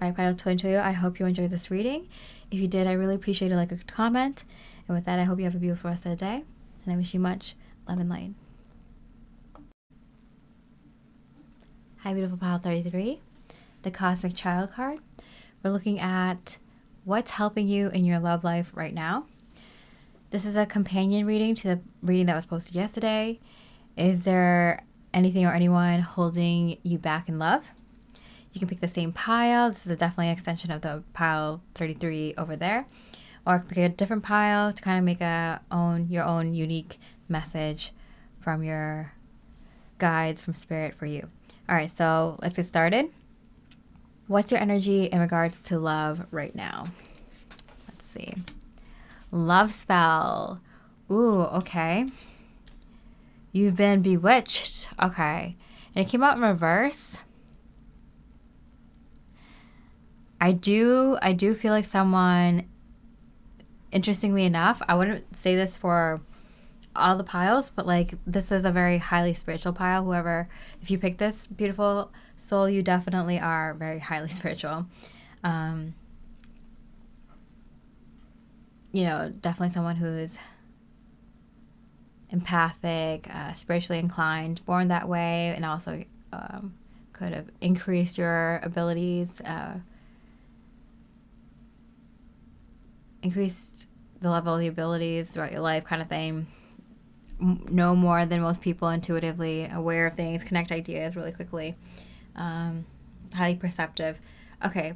All right, Pilot 22, I hope you enjoyed this reading. If you did, I really appreciate a like or comment. And with that, I hope you have a beautiful rest of the day. And I wish you much love and light. Hi, beautiful Pilot 33, the Cosmic Child card. We're looking at what's helping you in your love life right now. This is a companion reading to the reading that was posted yesterday. Is there anything or anyone holding you back in love? You can pick the same pile. This is definitely an extension of the pile 33 over there. Or pick a different pile to kind of make your own unique message from your guides from Spirit for you. All right, so let's get started. What's your energy in regards to love right now? Let's see. Love spell. Ooh, okay. You've been bewitched. Okay. And it came out in reverse. I do feel like someone, interestingly enough, I wouldn't say this for all the piles, but like this is a very highly spiritual pile. Whoever, if you pick this beautiful soul, you definitely are very highly spiritual. You know, definitely someone who's empathic, spiritually inclined, born that way, and also could have increased your abilities, increased the level of the abilities throughout your life, kind of thing. Know more than most people, intuitively aware of things, connect ideas really quickly, highly perceptive. Okay.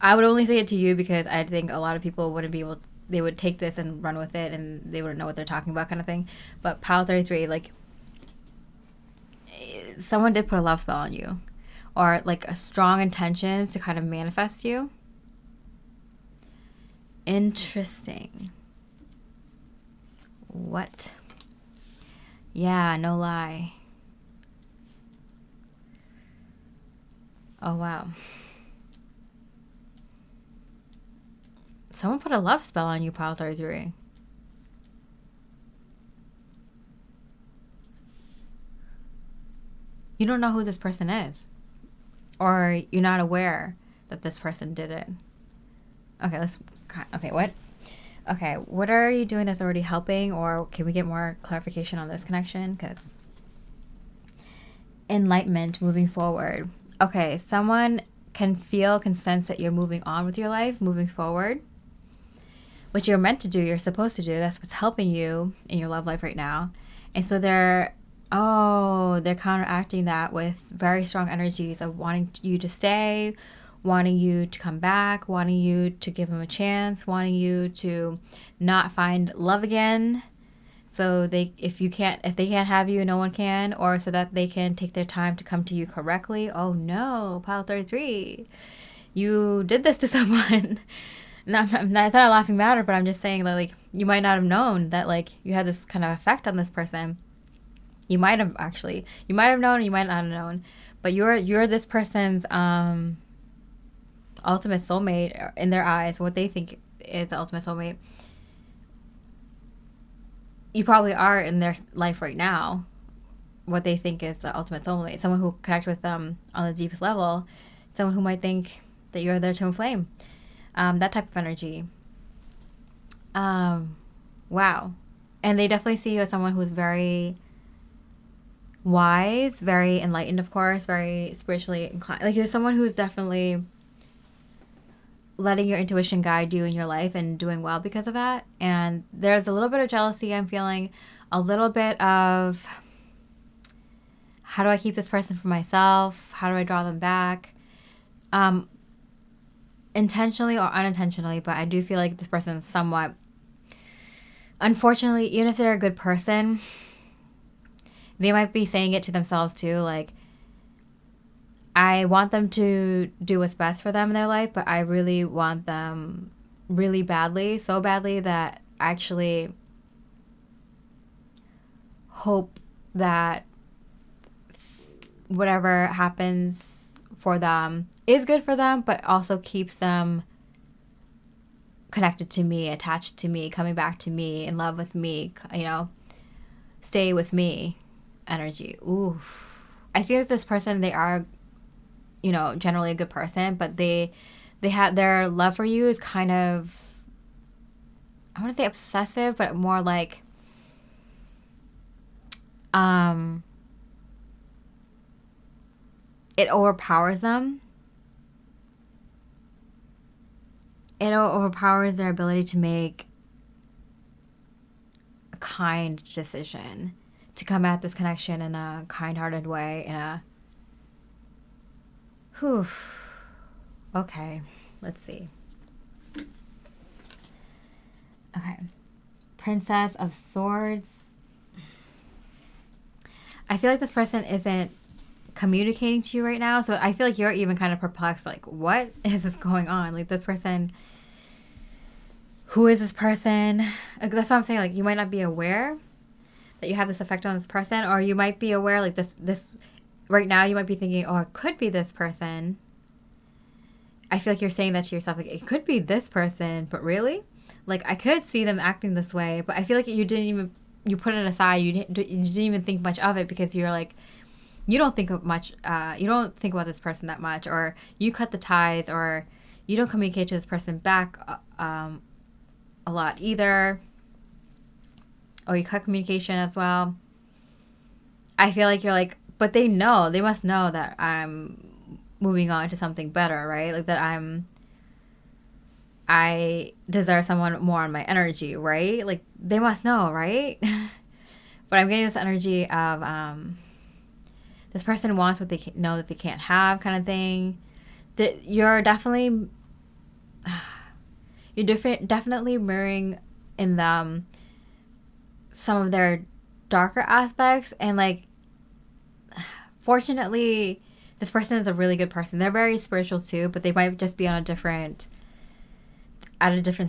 I would only say it to you because I think a lot of people wouldn't be able to, they would take this and run with it and they wouldn't know what they're talking about, kind of thing. But Pile 33, like, someone did put a love spell on you, or like a strong intentions to kind of manifest you. Interesting. What? Yeah, no lie. Oh, wow. Someone put a love spell on you, Pile 33. You don't know who this person is. Or you're not aware that this person did it. Okay, what? Okay, what are you doing that's already helping? Or can we get more clarification on this connection? Because enlightenment, moving forward. Okay, someone can sense that you're moving on with your life, moving forward. What you're meant to do, you're supposed to do. That's what's helping you in your love life right now. And so they're counteracting that with very strong energies of wanting you to stay, wanting you to come back, wanting you to give them a chance, wanting you to not find love again. So if they can't have you, no one can, or so that they can take their time to come to you correctly. Oh no, Pile 33, you did this to someone. It's not a laughing matter, but I'm just saying that, like, you might not have known that, like, you had this kind of effect on this person. You might have known, you might not have known, but you're this person's ultimate soulmate in their eyes. What they think is the ultimate soulmate, you probably are in their life right now. What they think is the ultimate soulmate, someone who connect with them on the deepest level, someone who might think that you're their twin flame. That type of energy. Wow. And they definitely see you as someone who's very wise, very enlightened, of course, very spiritually inclined. Like, you're someone who's definitely letting your intuition guide you in your life and doing well because of that. And there's a little bit of jealousy I'm feeling a little bit of, how do I keep this person for myself? How do I draw them back? Intentionally or unintentionally, but I do feel like this person is somewhat, unfortunately, even if they're a good person, they might be saying it to themselves too, like, I want them to do what's best for them in their life, but I really want them really badly, so badly that I actually hope that whatever happens for them is good for them, but also keeps them connected to me, attached to me, coming back to me, in love with me, stay with me energy. Ooh. I feel like this person, they are, generally a good person, but they have, their love for you is kind of, I want to say obsessive, but more like, it overpowers them. It overpowers their ability to make a kind decision, to come at this connection in a kind-hearted way, okay, let's see. Okay, Princess of Swords. I feel like this person isn't communicating to you right now, so I feel like you're even kind of perplexed, like, what is this going on? Like, this person, who is this person? Like, that's what I'm saying, like, you might not be aware that you have this effect on this person, or you might be aware, like, this right now you might be thinking, oh, it could be this person. I feel like you're saying that to yourself, like, it could be this person, but really, like, I could see them acting this way, but I feel like you put it aside, you didn't even think much of it, because you're like, you don't think of much, you don't think about this person that much, or you cut the ties, or you don't communicate to this person back a lot either, or you cut communication as well. I feel like you're like, but they must know that I'm moving on to something better, right? Like, that I deserve someone more on my energy, right? Like, they must know, right? But I'm getting this energy of, this person wants what they know that they can't have, kind of thing. That you're definitely mirroring in them some of their darker aspects, and like, fortunately, this person is a really good person. They're very spiritual too, but they might just be at a different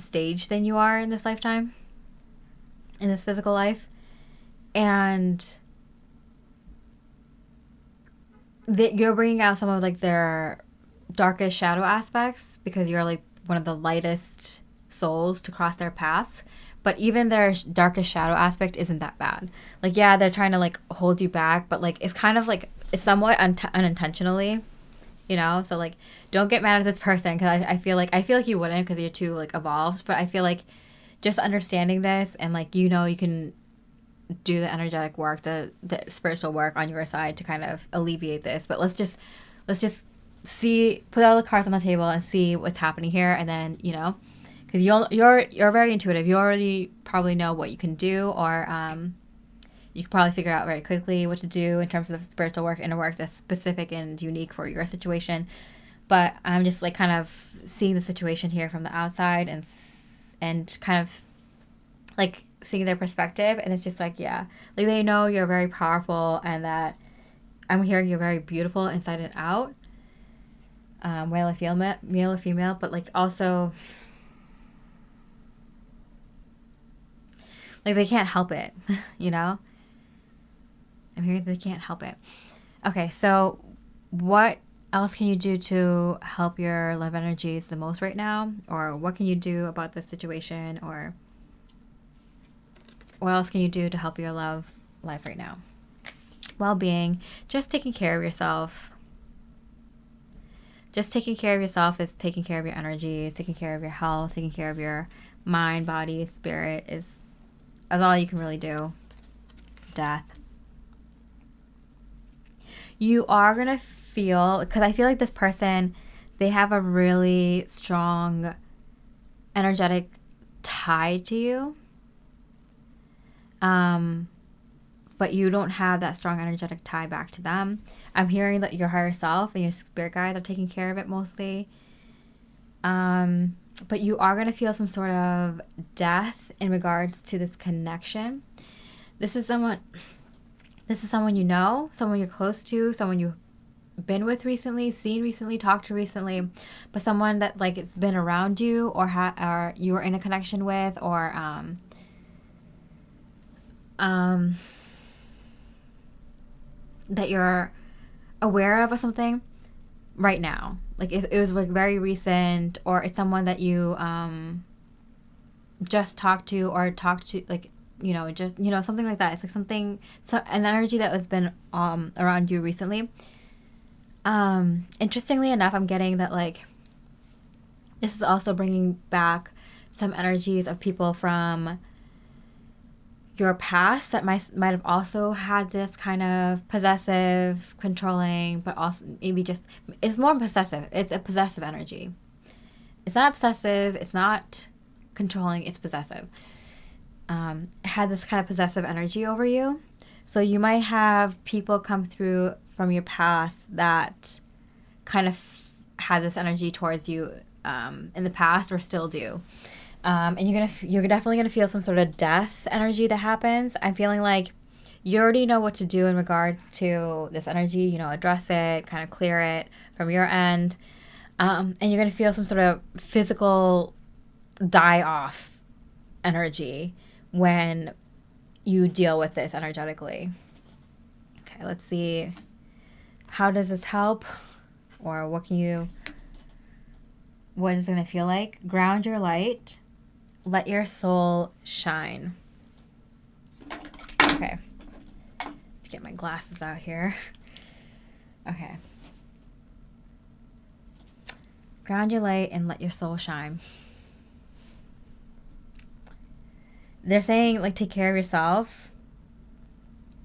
stage than you are in this lifetime, in this physical life, and you're bringing out some of like their darkest shadow aspects, because you're like one of the lightest souls to cross their paths. But even their darkest shadow aspect isn't that bad. Like, yeah, they're trying to like hold you back, but like, it's kind of like, it's somewhat unintentionally, so like, don't get mad at this person, because I feel like you wouldn't, because you're too like evolved. But I feel like just understanding this, and like, you can do the energetic work, the spiritual work on your side to kind of alleviate this. But let's just see, put all the cards on the table and see what's happening here, and then because you're very intuitive. You already probably know what you can do, or you can probably figure out very quickly what to do in terms of spiritual work, inner work that's specific and unique for your situation. But I'm just like kind of seeing the situation here from the outside, and kind of like seeing their perspective, and it's just like, yeah, like, they know you're very powerful, and that I'm hearing you're very beautiful inside and out, male or female, but like, also, like, they can't help it, I'm hearing they can't help it. Okay, so what else can you do to help your love energies the most right now? Or what can you do about this situation? Or what else can you do to help your love life right now? Well-being, just taking care of yourself. Just taking care of yourself is taking care of your energy, is taking care of your health, taking care of your mind, body, spirit is all you can really do. Death. You are going to feel, because I feel like this person, they have a really strong energetic tie to you. But you don't have that strong energetic tie back to them. I'm hearing that your higher self and your spirit guides are taking care of it mostly. But you are going to feel some sort of death in regards to this connection. This is someone you know, someone you're close to, someone you've been with recently, seen recently, talked to recently, but someone that like it's been around you or you were in a connection with, or that you're aware of or something right now. Like it was like very recent, or it's someone that you just talked to like, you know, just, you know, something like that. It's like something, an energy that has been around you recently. Interestingly enough, I'm getting that like this is also bringing back some energies of people from your past that might have also had this kind of possessive, controlling, but also maybe just, it's more possessive. It's a possessive energy. It's not obsessive. It's not controlling. It's possessive. Had this kind of possessive energy over you. So you might have people come through from your past that kind of had this energy towards you in the past, or still do. And you're definitely gonna feel some sort of death energy that happens. I'm feeling like you already know what to do in regards to this energy. You know, address it, kind of clear it from your end, and you're gonna feel some sort of physical die off energy when you deal with this energetically. Okay, let's see. How does this help, or what is it gonna feel like? Ground your light. Let your soul shine. Okay. Let's get my glasses out here. Okay. Ground your light and let your soul shine. They're saying, like, take care of yourself.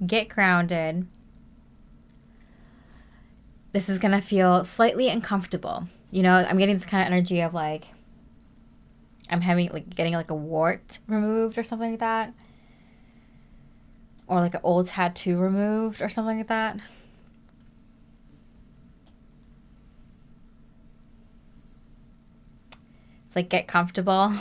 Get grounded. This is going to feel slightly uncomfortable. You know, I'm getting this kind of energy of, like, I'm getting like a wart removed or something like that. Or like an old tattoo removed or something like that. It's like, get comfortable.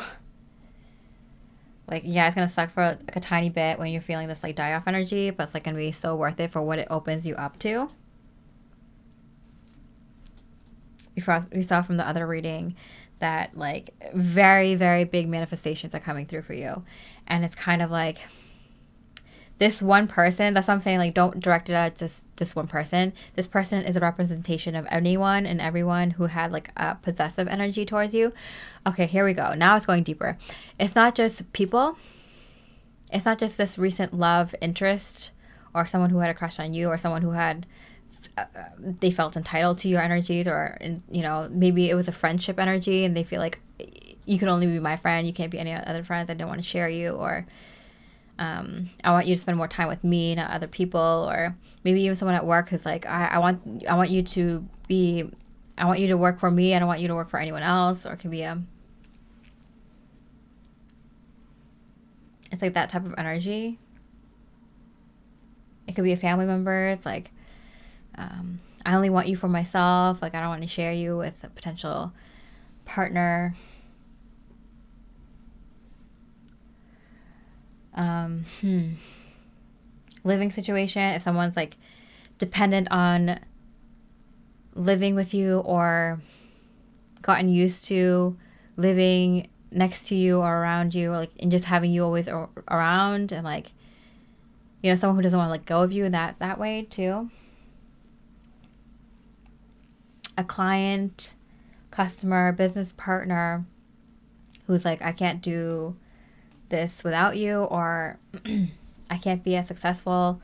Like, yeah, it's going to suck for like a tiny bit when you're feeling this like die off energy, but it's like going to be so worth it for what it opens you up to. We saw from the other reading that like very, very big manifestations are coming through for you. And it's kind of like this one person, that's why I'm saying, like, don't direct it at just one person. This person is a representation of anyone and everyone who had like a possessive energy towards you. Okay, here we go. Now it's going deeper. It's not just people. It's not just this recent love interest, or someone who had a crush on you, or someone who had they felt entitled to your energies, or, you know, maybe it was a friendship energy and they feel like you can only be my friend, you can't be any other friends, I don't want to share you, or I want you to spend more time with me, not other people. Or maybe even someone at work who's like, I want you to work for me, I don't want you to work for anyone else. Or it can be it's like that type of energy. It could be a family member. It's like, I only want you for myself. Like, I don't want to share you with a potential partner. Living situation. If someone's like dependent on living with you, or gotten used to living next to you or around you, or like, and just having you always around, and like, you know, someone who doesn't want to let go of you in that way too. A client, customer, business partner who's like, I can't do this without you, or I can't be as successful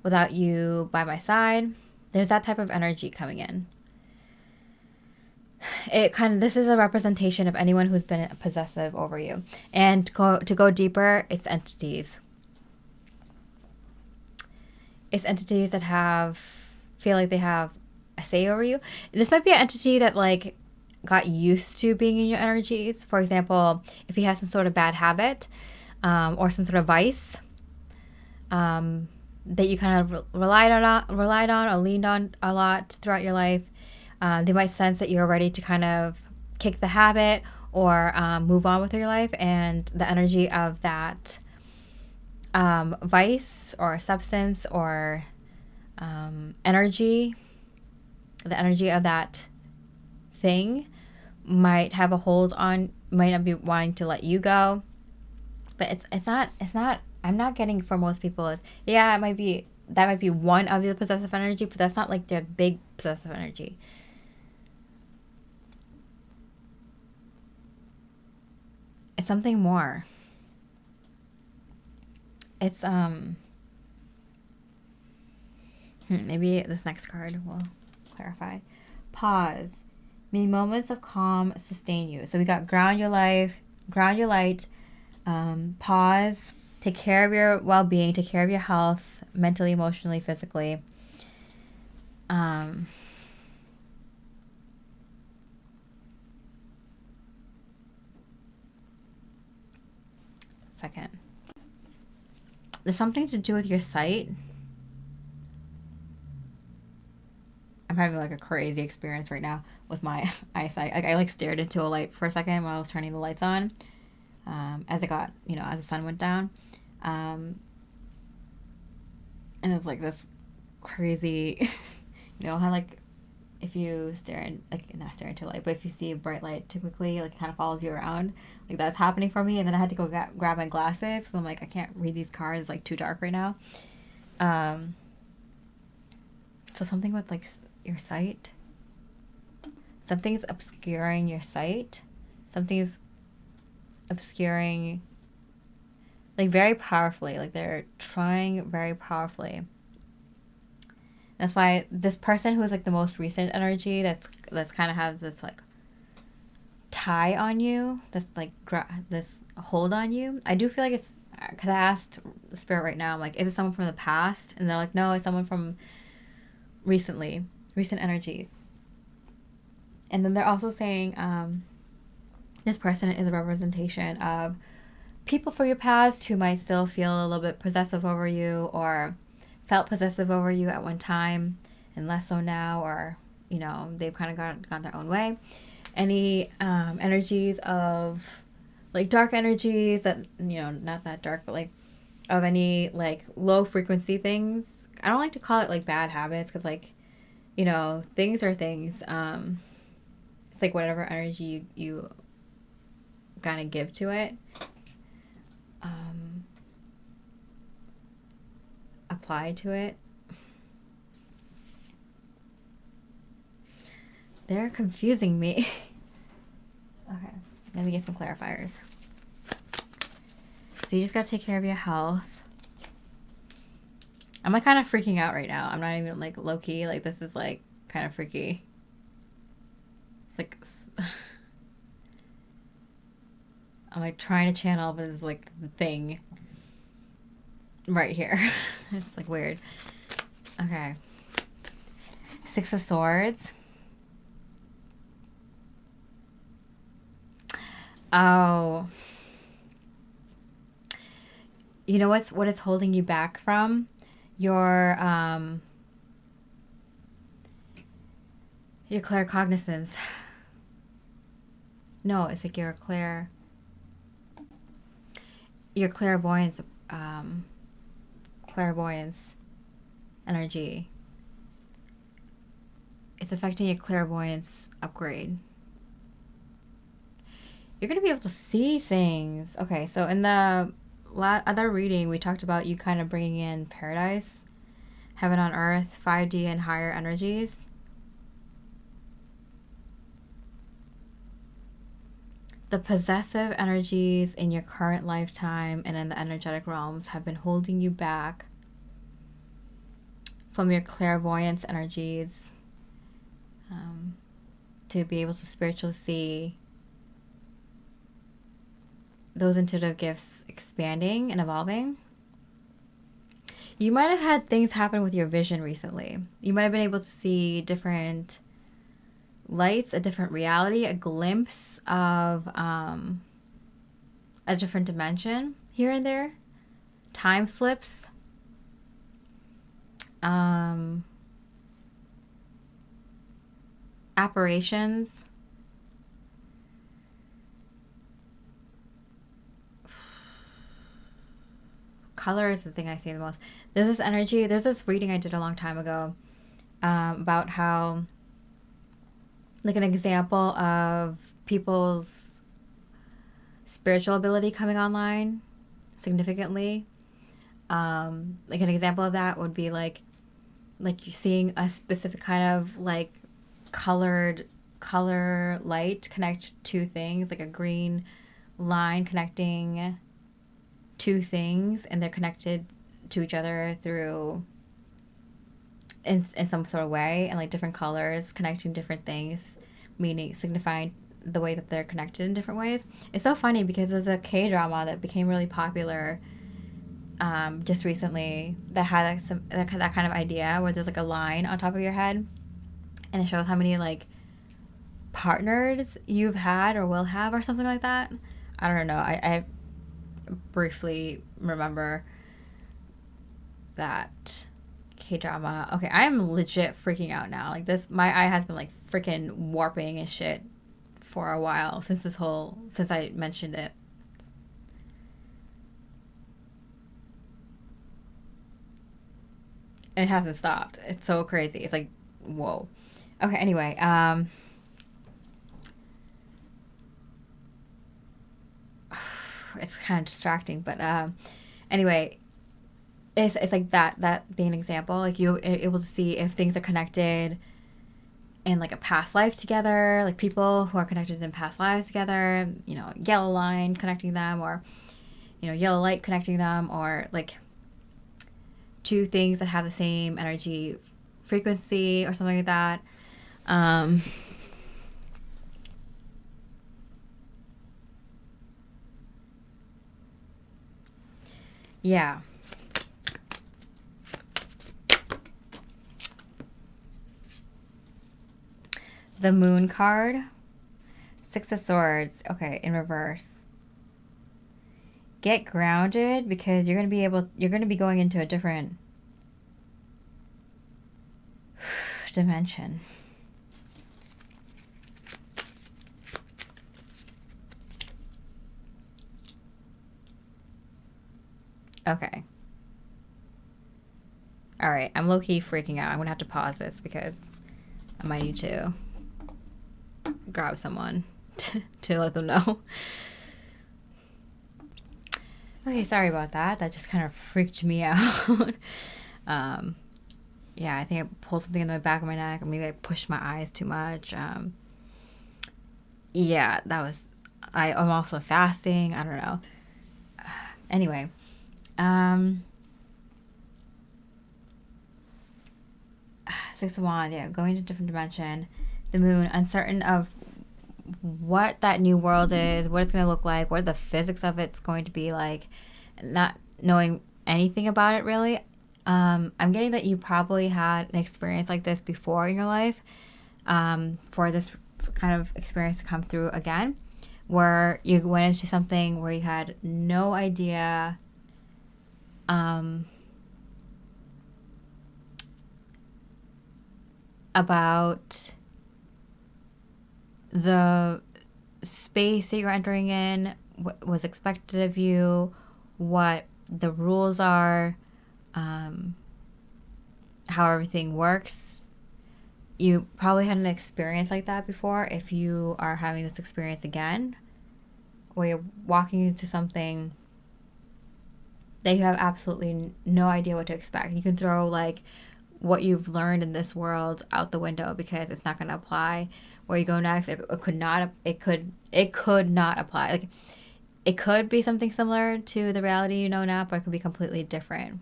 without you by my side. There's that type of energy coming in. This is a representation of anyone who's been possessive over you. And to go deeper, it's entities. It's entities that feel like they have a say over you. This might be an entity that like got used to being in your energies. For example, if you have some sort of bad habit, or some sort of vice, that you kind of relied on or leaned on a lot throughout your life. They might sense that you're ready to kind of kick the habit or move on with your life, and the energy of that vice or substance or energy, the energy of that thing might have a hold on, might not be wanting to let you go. But it's not I'm not getting for most people is, yeah, it might be, that might be one of the possessive energy, but that's not like their big possessive energy. It's something more. It's maybe this next card will clarify. Pause. May moments of calm sustain you. So we got ground your life, ground your light, pause, take care of your well-being, take care of your health, mentally, emotionally, physically. Second. There's something to do with your sight. I'm having like a crazy experience right now with my eyesight. Like I like stared into a light for a second while I was turning the lights on. As it got, as the sun went down. And it was like this crazy, how like if you stare in, like not stare into light, but if you see a bright light too quickly, like it kind of follows you around. Like that's happening for me. And then I had to go grab my glasses. So I'm like, I can't read these cards. It's like too dark right now. So something with like your sight. Something's obscuring your sight. Something's obscuring, like very powerfully. Like they're trying very powerfully. That's why this person who's like the most recent energy that's kind of has this like tie on you, this like this hold on you. I do feel like it's because I asked Spirit right now, I'm like, is it someone from the past? And they're like, no, it's someone from recent energies. And then they're also saying this person is a representation of people from your past who might still feel a little bit possessive over you or felt possessive over you at one time and less so now, or they've kind of gone their own way. Any energies of like dark energies that not that dark, but like of any like low frequency things. I don't like to call it like bad habits because like things are things. It's like whatever energy you kind of give to it, apply to it. They're confusing me. Okay, let me get some clarifiers. So you just gotta take care of your health. I'm like kind of freaking out right now. I'm not even like low key. Like this is like kind of freaky. It's like I'm like trying to channel, but it's like the thing right here. It's like weird. Okay. 6 of Swords. Oh. You know what is holding you back from? Your claircognizance. No, it's like your clairvoyance, clairvoyance energy. It's affecting your clairvoyance upgrade. You're going to be able to see things. Okay, so in the other reading, we talked about you kind of bringing in paradise, heaven on earth, 5D and higher energies. The possessive energies in your current lifetime and in the energetic realms have been holding you back from your clairvoyance energies, to be able to spiritually see those intuitive gifts expanding and evolving. You might have had things happen with your vision recently. You might have been able to see different lights, a different reality, a glimpse of a different dimension here and there. Time slips. Apparitions. Color is the thing I see the most. There's this energy. There's this reading I did a long time ago about how, like, an example of people's spiritual ability coming online significantly. Like an example of that would be like you seeing a specific kind of like color light connect two things, like a green line connecting two things, and they're connected to each other through in some sort of way, and like different colors connecting different things, meaning signifying the way that they're connected in different ways. It's so funny because there's a K-drama that became really popular just recently that had like that kind of idea where there's like a line on top of your head and it shows how many like partners you've had or will have or something like that. I don't know. I briefly remember that K-drama. Okay, I am legit freaking out now. Like this, my eye has been like freaking warping and shit for a while since I mentioned it. And it hasn't stopped. It's so crazy. It's like, whoa. Okay, anyway, it's kind of distracting, but anyway, it's like that being an example. Like you're able to see if things are connected in like a past life together, like people who are connected in past lives together, you know, yellow line connecting them, or, you know, yellow light connecting them, or like two things that have the same energy frequency or something like that. Yeah. The Moon card. Six of Swords. Okay, in reverse. Get grounded because you're going to be going into a different dimension. Okay. All right, I'm low-key freaking out. I'm going to have to pause this because I might need to grab someone to let them know. Okay, sorry about that. That just kind of freaked me out. Yeah, I think I pulled something in the back of my neck, or maybe I pushed my eyes too much. Yeah, that was. I'm also fasting. I don't know. Anyway, Six of Wands. Yeah, going to a different dimension. The Moon, uncertain of what that new world is, what it's going to look like, what the physics of it's going to be like, not knowing anything about it really. I'm getting that you probably had an experience like this before in your life, for this kind of experience to come through again, where you went into something where you had no idea about the space that you're entering in, what was expected of you, what the rules are, how everything works. You probably had an experience like that before. If you are having this experience again, where you're walking into something that you have absolutely no idea what to expect, you can throw like what you've learned in this world out the window because it's not going to apply where you go next. It could not apply. Like, it could be something similar to the reality you know now, but it could be completely different.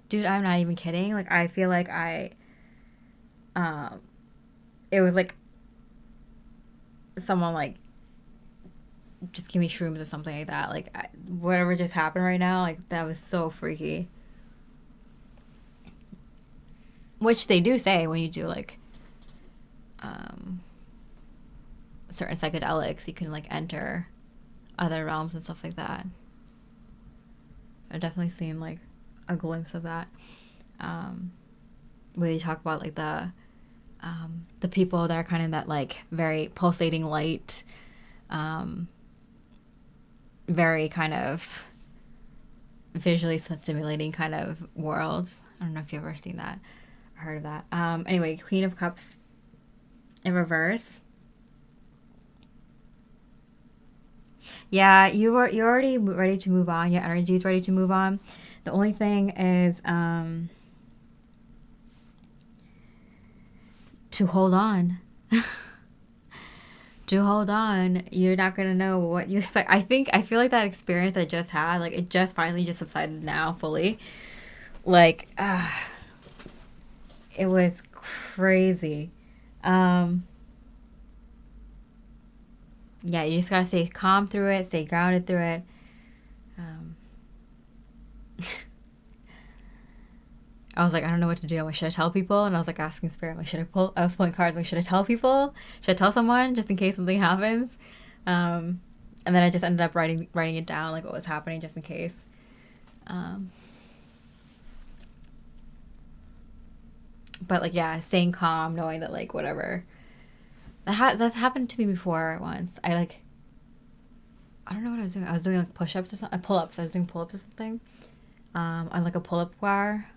Dude, I'm not even kidding. Like, I feel like it was like someone like just give me shrooms or something like that. Like, whatever just happened right now, like, that was so freaky. Which they do say when you do like certain psychedelics, you can like enter other realms and stuff like that. I've definitely seen like a glimpse of that. where they talk about like the people that are kind of that like very pulsating light, very kind of visually stimulating kind of world. I don't know if you've ever seen that or heard of that. Anyway, Queen of Cups in reverse. Yeah, you're already ready to move on. Your energy is ready to move on. The only thing is to hold on. To hold on. You're not gonna know what you expect. I feel like that experience I just had, like it just finally just subsided now fully. Like it was crazy. Yeah, you just gotta stay calm through it, stay grounded through it. Um, I was like, I don't know what to do. I'm like, should I tell people? And I was like asking Spirit, like, I was pulling cards, like, should I tell people? Should I tell someone just in case something happens? And then I just ended up writing it down, like what was happening just in case. But like, yeah, staying calm, knowing that like whatever. That's happened to me before once. I don't know what I was doing. I was doing like push-ups or something. Pull-ups. I was doing pull-ups or something. On like a pull-up bar.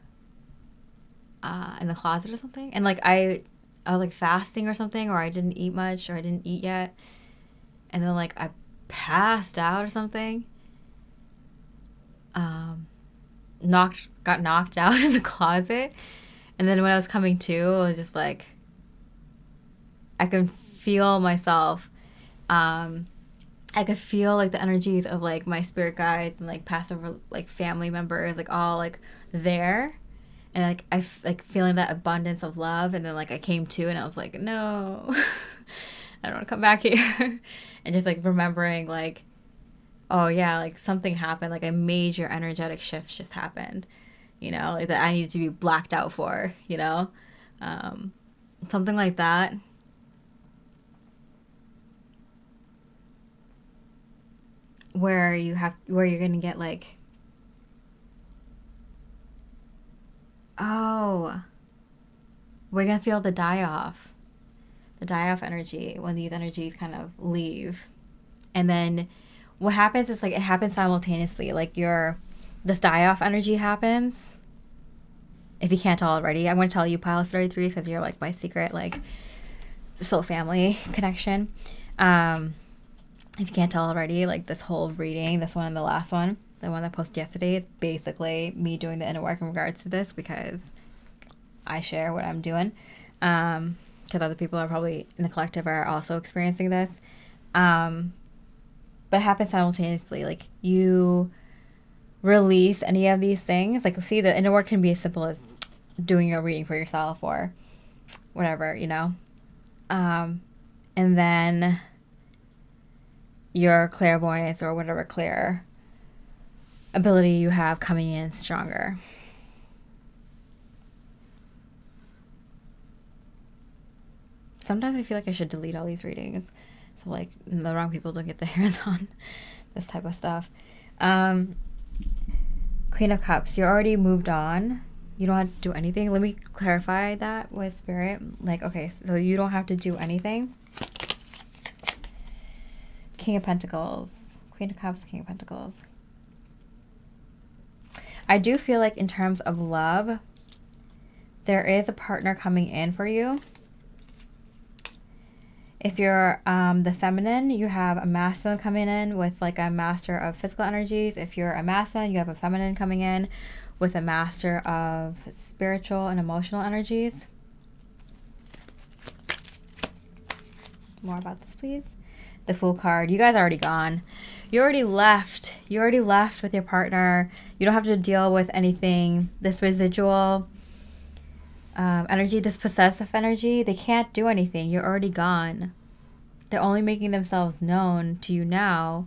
In the closet or something. And like I was like fasting or something, or I didn't eat much, or I didn't eat yet. And then like I passed out or something. Got knocked out in the closet. And then when I was coming to, it was just like I could feel myself. I could feel like the energies of like my spirit guides and like past over like family members, like all like there. And like I like feeling that abundance of love. And then like I came to and I was like, no, I don't want to come back here. And just like remembering like, oh yeah, like something happened, like a major energetic shift just happened, you know, like that I needed to be blacked out for, you know, something like that. Where you're gonna get like, oh, we're gonna feel the die off energy when these energies kind of leave. And then what happens is like it happens simultaneously. Like this die off energy happens. If you can't tell already, I'm going to tell you Pile 33 because you're like my secret like soul family connection. If you can't tell already, like this whole reading, this one and the last one, the one that I posted yesterday, is basically me doing the inner work in regards to this because I share what I'm doing. Because other people are probably in the collective are also experiencing this. But it happens simultaneously. Like you release any of these things. Like see, the inner work can be as simple as doing your reading for yourself or whatever, you know. And then your clairvoyance or whatever clear ability you have coming in stronger. Sometimes I feel like I should delete all these readings so like the wrong people don't get their hands on this type of stuff. Queen of Cups, you're already moved on. You don't have to do anything. Let me clarify that with Spirit. Like, okay, so you don't have to do anything. King of Pentacles. Queen of Cups, King of Pentacles. I do feel like in terms of love, there is a partner coming in for you. If you're the feminine, you have a masculine coming in with like a master of physical energies. If you're a masculine, you have a feminine coming in with a master of spiritual and emotional energies. More about this, please. The Fool card. You guys are already gone. You already left. You already left with your partner. You don't have to deal with anything. This residual energy, this possessive energy, they can't do anything. You're already gone. They're only making themselves known to you now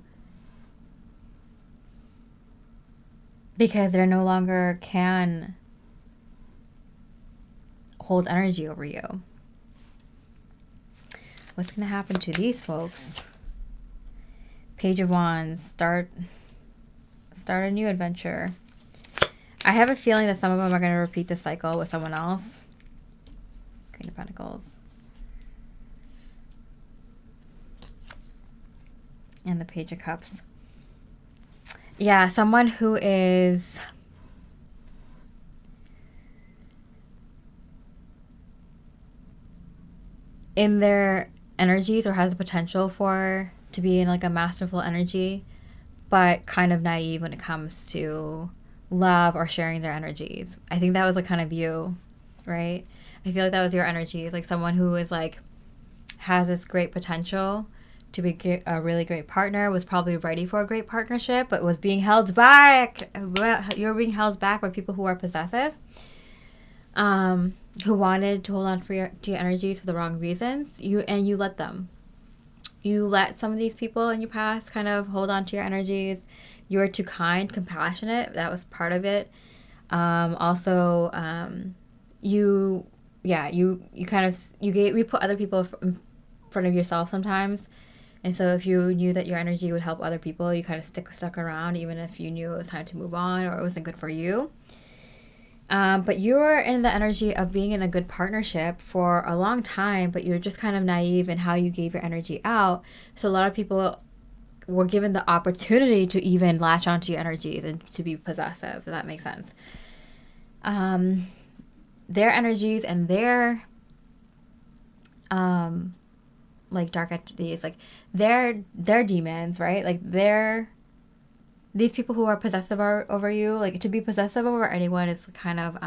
because they no longer can hold energy over you. What's going to happen to these folks? Page of Wands. Start a new adventure. I have a feeling that some of them are going to repeat the cycle with someone else. Queen of Pentacles. And the Page of Cups. Yeah, someone who is in their energies or has the potential to be in like a masterful energy, but kind of naive when it comes to love or sharing their energies. I think that was like kind of you, right? I feel like that was your energy. It's like someone who is like has this great potential to be a really great partner, was probably ready for a great partnership, but was being held back. You're being held back by people who are possessive, who wanted to hold on to your energies for the wrong reasons. You let them. You let some of these people in your past kind of hold on to your energies. You were too kind, compassionate. That was part of it. Also, you put other people in front of yourself sometimes. And so if you knew that your energy would help other people, you kind of stuck around, even if you knew it was time to move on or it wasn't good for you. But you were in the energy of being in a good partnership for a long time, but you're just kind of naive in how you gave your energy out. So a lot of people were given the opportunity to even latch onto your energies and to be possessive, if that makes sense. Their energies and their like dark entities, like their demons, right? Like these people who are possessive over you, like to be possessive over anyone is kind of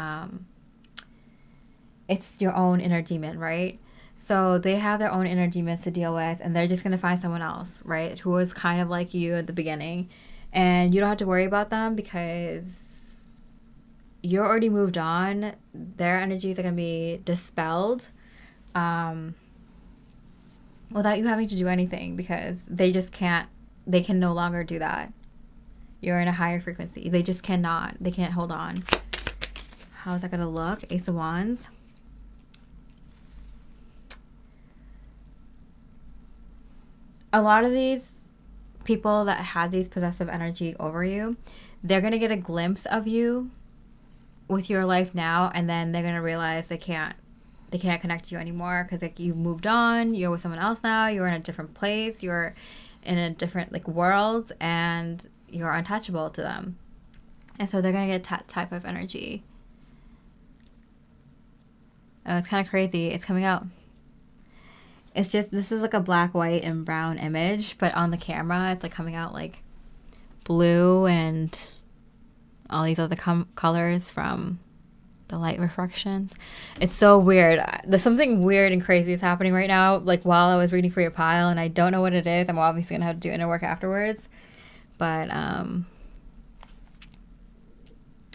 it's your own inner demon, right? So they have their own inner demons to deal with, and they're just going to find someone else, right, who was kind of like you at the beginning, and you don't have to worry about them because you're already moved on. Their energies are going to be dispelled without you having to do anything, because they can no longer do that. You're in a higher frequency. They just cannot. They can't hold on. How is that going to look? Ace of Wands. A lot of these people that had these possessive energy over you, they're going to get a glimpse of you with your life now, and then they're going to realize they can't connect to you anymore because like you moved on, you're with someone else now, you're in a different place, you're in a different like world, and you're untouchable to them. And so they're going to get that type of energy. Oh, it's kind of crazy. It's coming out. It's just, this is like a black, white, and brown image, but on the camera, it's like coming out like blue and all these other colors from the light reflections. It's so weird. There's something weird and crazy is happening right now, like while I was reading for your pile, and I don't know what it is. I'm obviously going to have to do inner work afterwards. But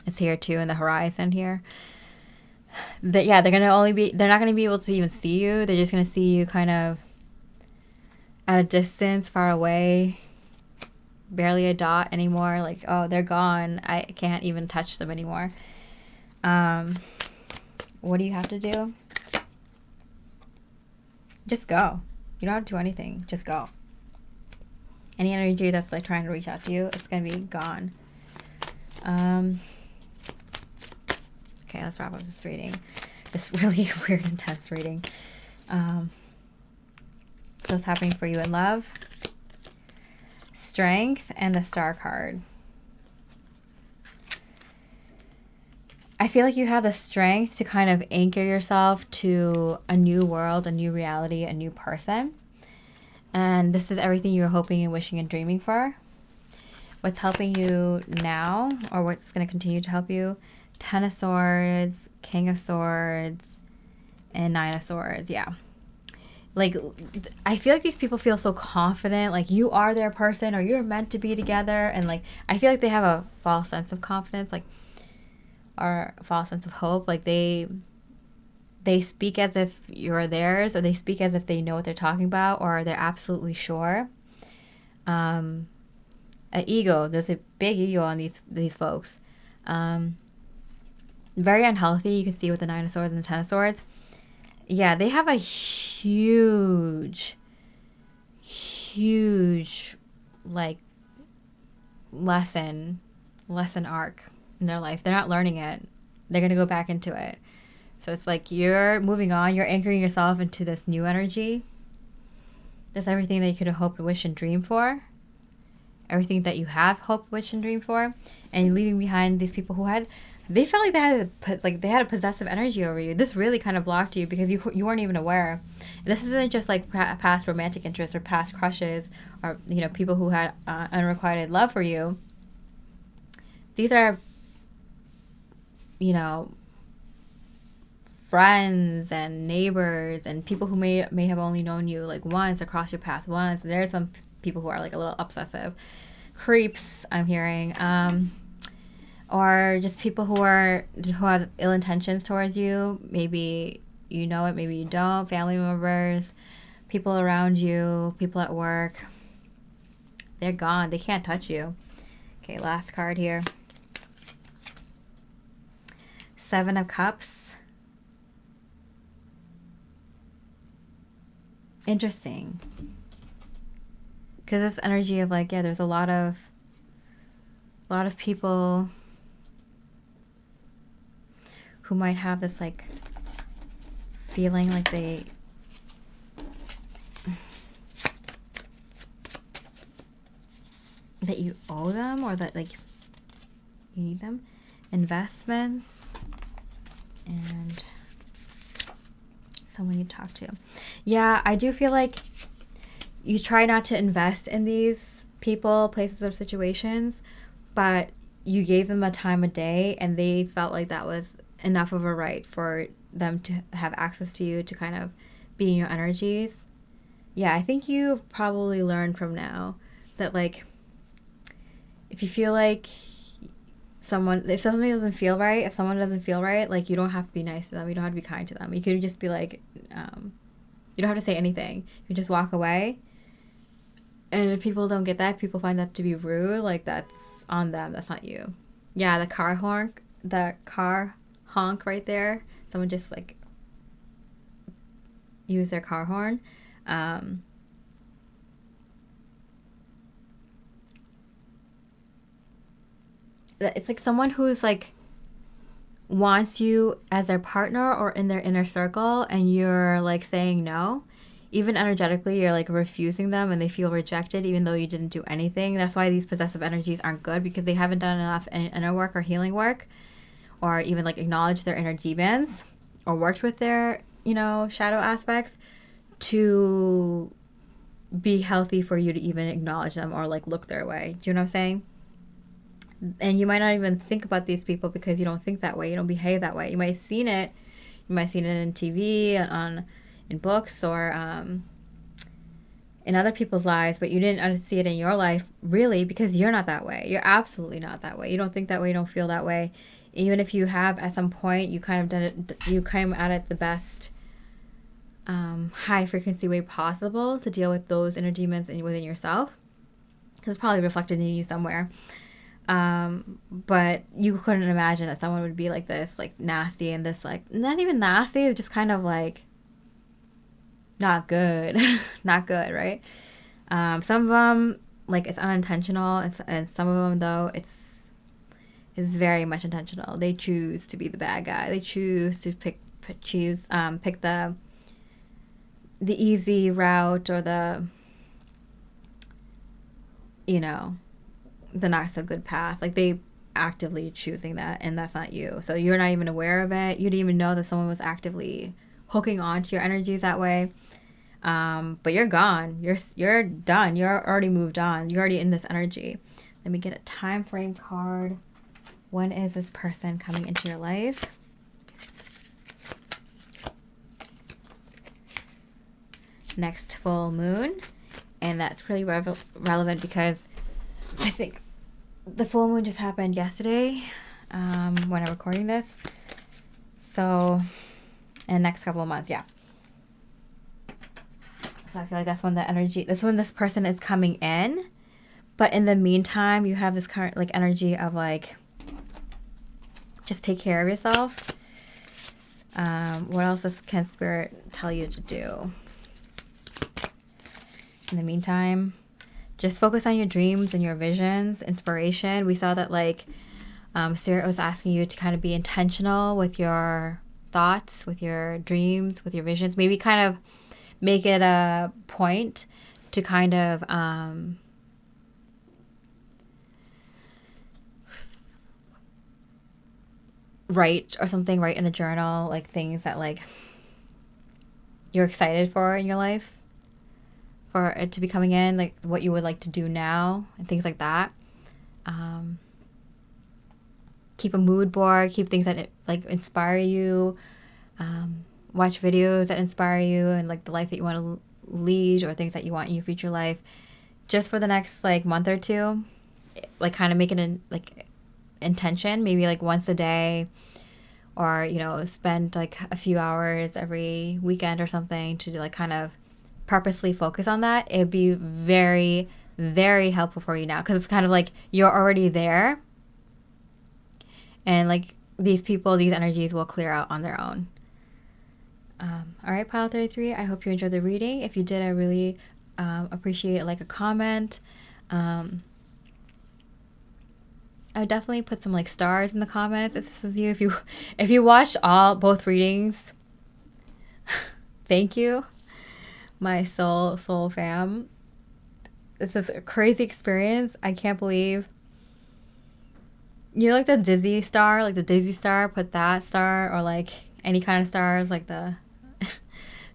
it's here too in the horizon here. They're not going to be able to even see you. They're just going to see you kind of at a distance, far away, barely a dot anymore. Like, oh, they're gone. I can't even touch them anymore. What do you have to do? Just go. You don't have to do anything. Just go. Any energy that's like trying to reach out to you, it's going to be gone. Okay, let's wrap up this reading. This really weird, intense reading. So what's happening for you in love? Strength and the Star card. I feel like you have the strength to kind of anchor yourself to a new world, a new reality, a new person. And this is everything you were hoping and wishing and dreaming for. What's helping you now, or what's going to continue to help you? Ten of Swords, King of Swords, and Nine of Swords. Yeah. Like, I feel like these people feel so confident, like you are their person or you're meant to be together. And like, I feel like they have a false sense of confidence, like, or a false sense of hope. Like they speak as if you're theirs, or they speak as if they know what they're talking about, or they're absolutely sure. An ego. There's a big ego on these folks. Very unhealthy. You can see with the Nine of Swords and the Ten of Swords. Yeah, they have a huge like lesson arc in their life. They're not learning it. They're going to go back into it. So it's like you're moving on, you're anchoring yourself into this new energy. That's everything that you could have hoped, wish, and dream for. Everything that you have hoped, wish, and dream for. And you're leaving behind these people who they felt like they had a possessive energy over you. This really kind of blocked you because you weren't even aware. And this isn't just like past romantic interests or past crushes or, you know, people who had unrequited love for you. These are, you know, friends and neighbors and people who may have only known you like once or crossed your path once. There's some people who are like a little obsessive creeps, I'm hearing, or just people who have ill intentions towards you. Maybe you know it, maybe you don't. Family members, people around you, people at work. They're gone. They can't touch you. Okay, last card here. 7 of Cups. Interesting. Because this energy of like, yeah, there's a lot of people who might have this like feeling like that you owe them or that like you need them. Investments and someone you talk to. Yeah, I do feel like you try not to invest in these people, places, or situations, but you gave them a time of day and they felt like that was enough of a right for them to have access to you, to kind of be in your energies. Yeah, I think you've probably learned from now that like if you feel like if someone doesn't feel right, like you don't have to be nice to them, you don't have to be kind to them. You could just be like, you don't have to say anything. You just walk away. And if people don't get that, people find that to be rude, like that's on them, that's not you. Yeah, the car honk right there. Someone just like use their car horn. It's like someone who's like wants you as their partner or in their inner circle and you're like saying no. Even energetically, you're like refusing them and they feel rejected even though you didn't do anything. That's why these possessive energies aren't good, because they haven't done enough inner work or healing work or even like acknowledged their inner demons or worked with their, you know, shadow aspects to be healthy for you to even acknowledge them or like look their way. Do you know what I'm saying? And you might not even think about these people because you don't think that way. You don't behave that way. You might have seen it. You might have seen it in TV, in books, or in other people's lives, but you didn't see it in your life really because you're not that way. You're absolutely not that way. You don't think that way. You don't feel that way. Even if you have at some point, you kind of done it. You came at it the best high frequency way possible to deal with those inner demons within yourself, because it's probably reflected in you somewhere. But you couldn't imagine that someone would be like this, like nasty, and this like not even nasty, it's just kind of like not good. Not good, right? Some of them like it's unintentional, and some of them though it's very much intentional. They choose to be the bad guy. They choose to pick the easy route or the, you know, the not so good path. Like they actively choosing that, and that's not you. So you're not even aware of it. You didn't even know that someone was actively hooking on to your energies that way. But you're gone. You're done. You're already moved on. You're already in this energy. Let me get a time frame card. When is this person coming into your life? Next full moon. And that's really relevant because I think the full moon just happened yesterday when I'm recording this. So, in the next couple of months, yeah. So I feel like that's when this person is coming in. But in the meantime, you have this current like energy of like, just take care of yourself. What else can Spirit tell you to do? In the meantime, just focus on your dreams and your visions, inspiration. We saw that like Spirit was asking you to kind of be intentional with your thoughts, with your dreams, with your visions. Maybe kind of make it a point to kind of write or something, write in a journal, like things that like you're excited for in your life, for it to be coming in, like what you would like to do now and things like that. Keep a mood board, keep things that like inspire you, watch videos that inspire you and like the life that you want to lead or things that you want in your future life, just for the next like month or two. Like kind of make it in like intention, maybe like once a day, or you know, spend like a few hours every weekend or something to like kind of purposely focus on that. It'd be very, very helpful for you now, because it's kind of like you're already there, and like these people, these energies will clear out on their own. All right, pile 33, I hope you enjoyed the reading. If you did, I really appreciate like a comment. I would definitely put some like stars in the comments if this is you. If you watched both readings, thank you, my soul fam. This is a crazy experience. I can't believe. You know, like the Disney star, put that star, or like any kind of stars, like the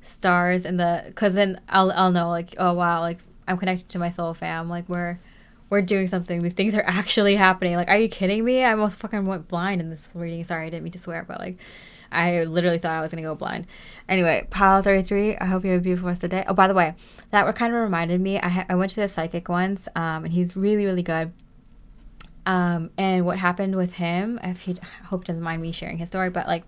stars in the, because then I'll know like, oh wow, like I'm connected to my soul fam, like we're doing something, these things are actually happening. Like, are you kidding me? I almost fucking went blind in this reading. Sorry, I didn't mean to swear, but like I literally thought I was gonna go blind. Anyway, pile 33, I hope you have a beautiful rest of the day. Oh, by the way, that kind of reminded me, I went to the psychic once, and he's really, really good. And what happened with him, if he, hope doesn't mind me sharing his story, but like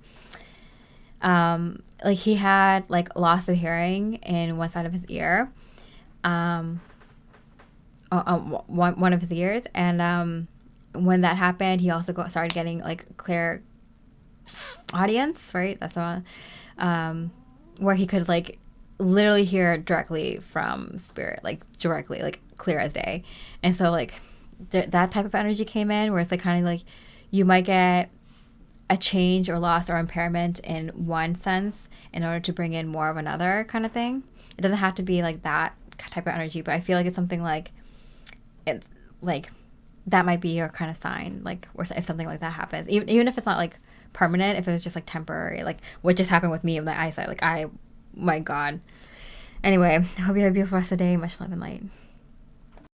he had like loss of hearing in one side of his ear, one of his ears, and when that happened, he also started getting like clear audience, right? That's the one, where he could like literally hear directly from spirit, like directly, like clear as day. And so like that type of energy came in, where it's like kind of like you might get a change or loss or impairment in one sense in order to bring in more of another kind of thing. It doesn't have to be like that type of energy, but I feel like it's something like it, like that might be your kind of sign, like, or if something like that happens, even if it's not like permanent, if it was just like temporary, like what just happened with me with my eyesight, like my God. Anyway, I hope you have a beautiful rest of the day. Much love and light.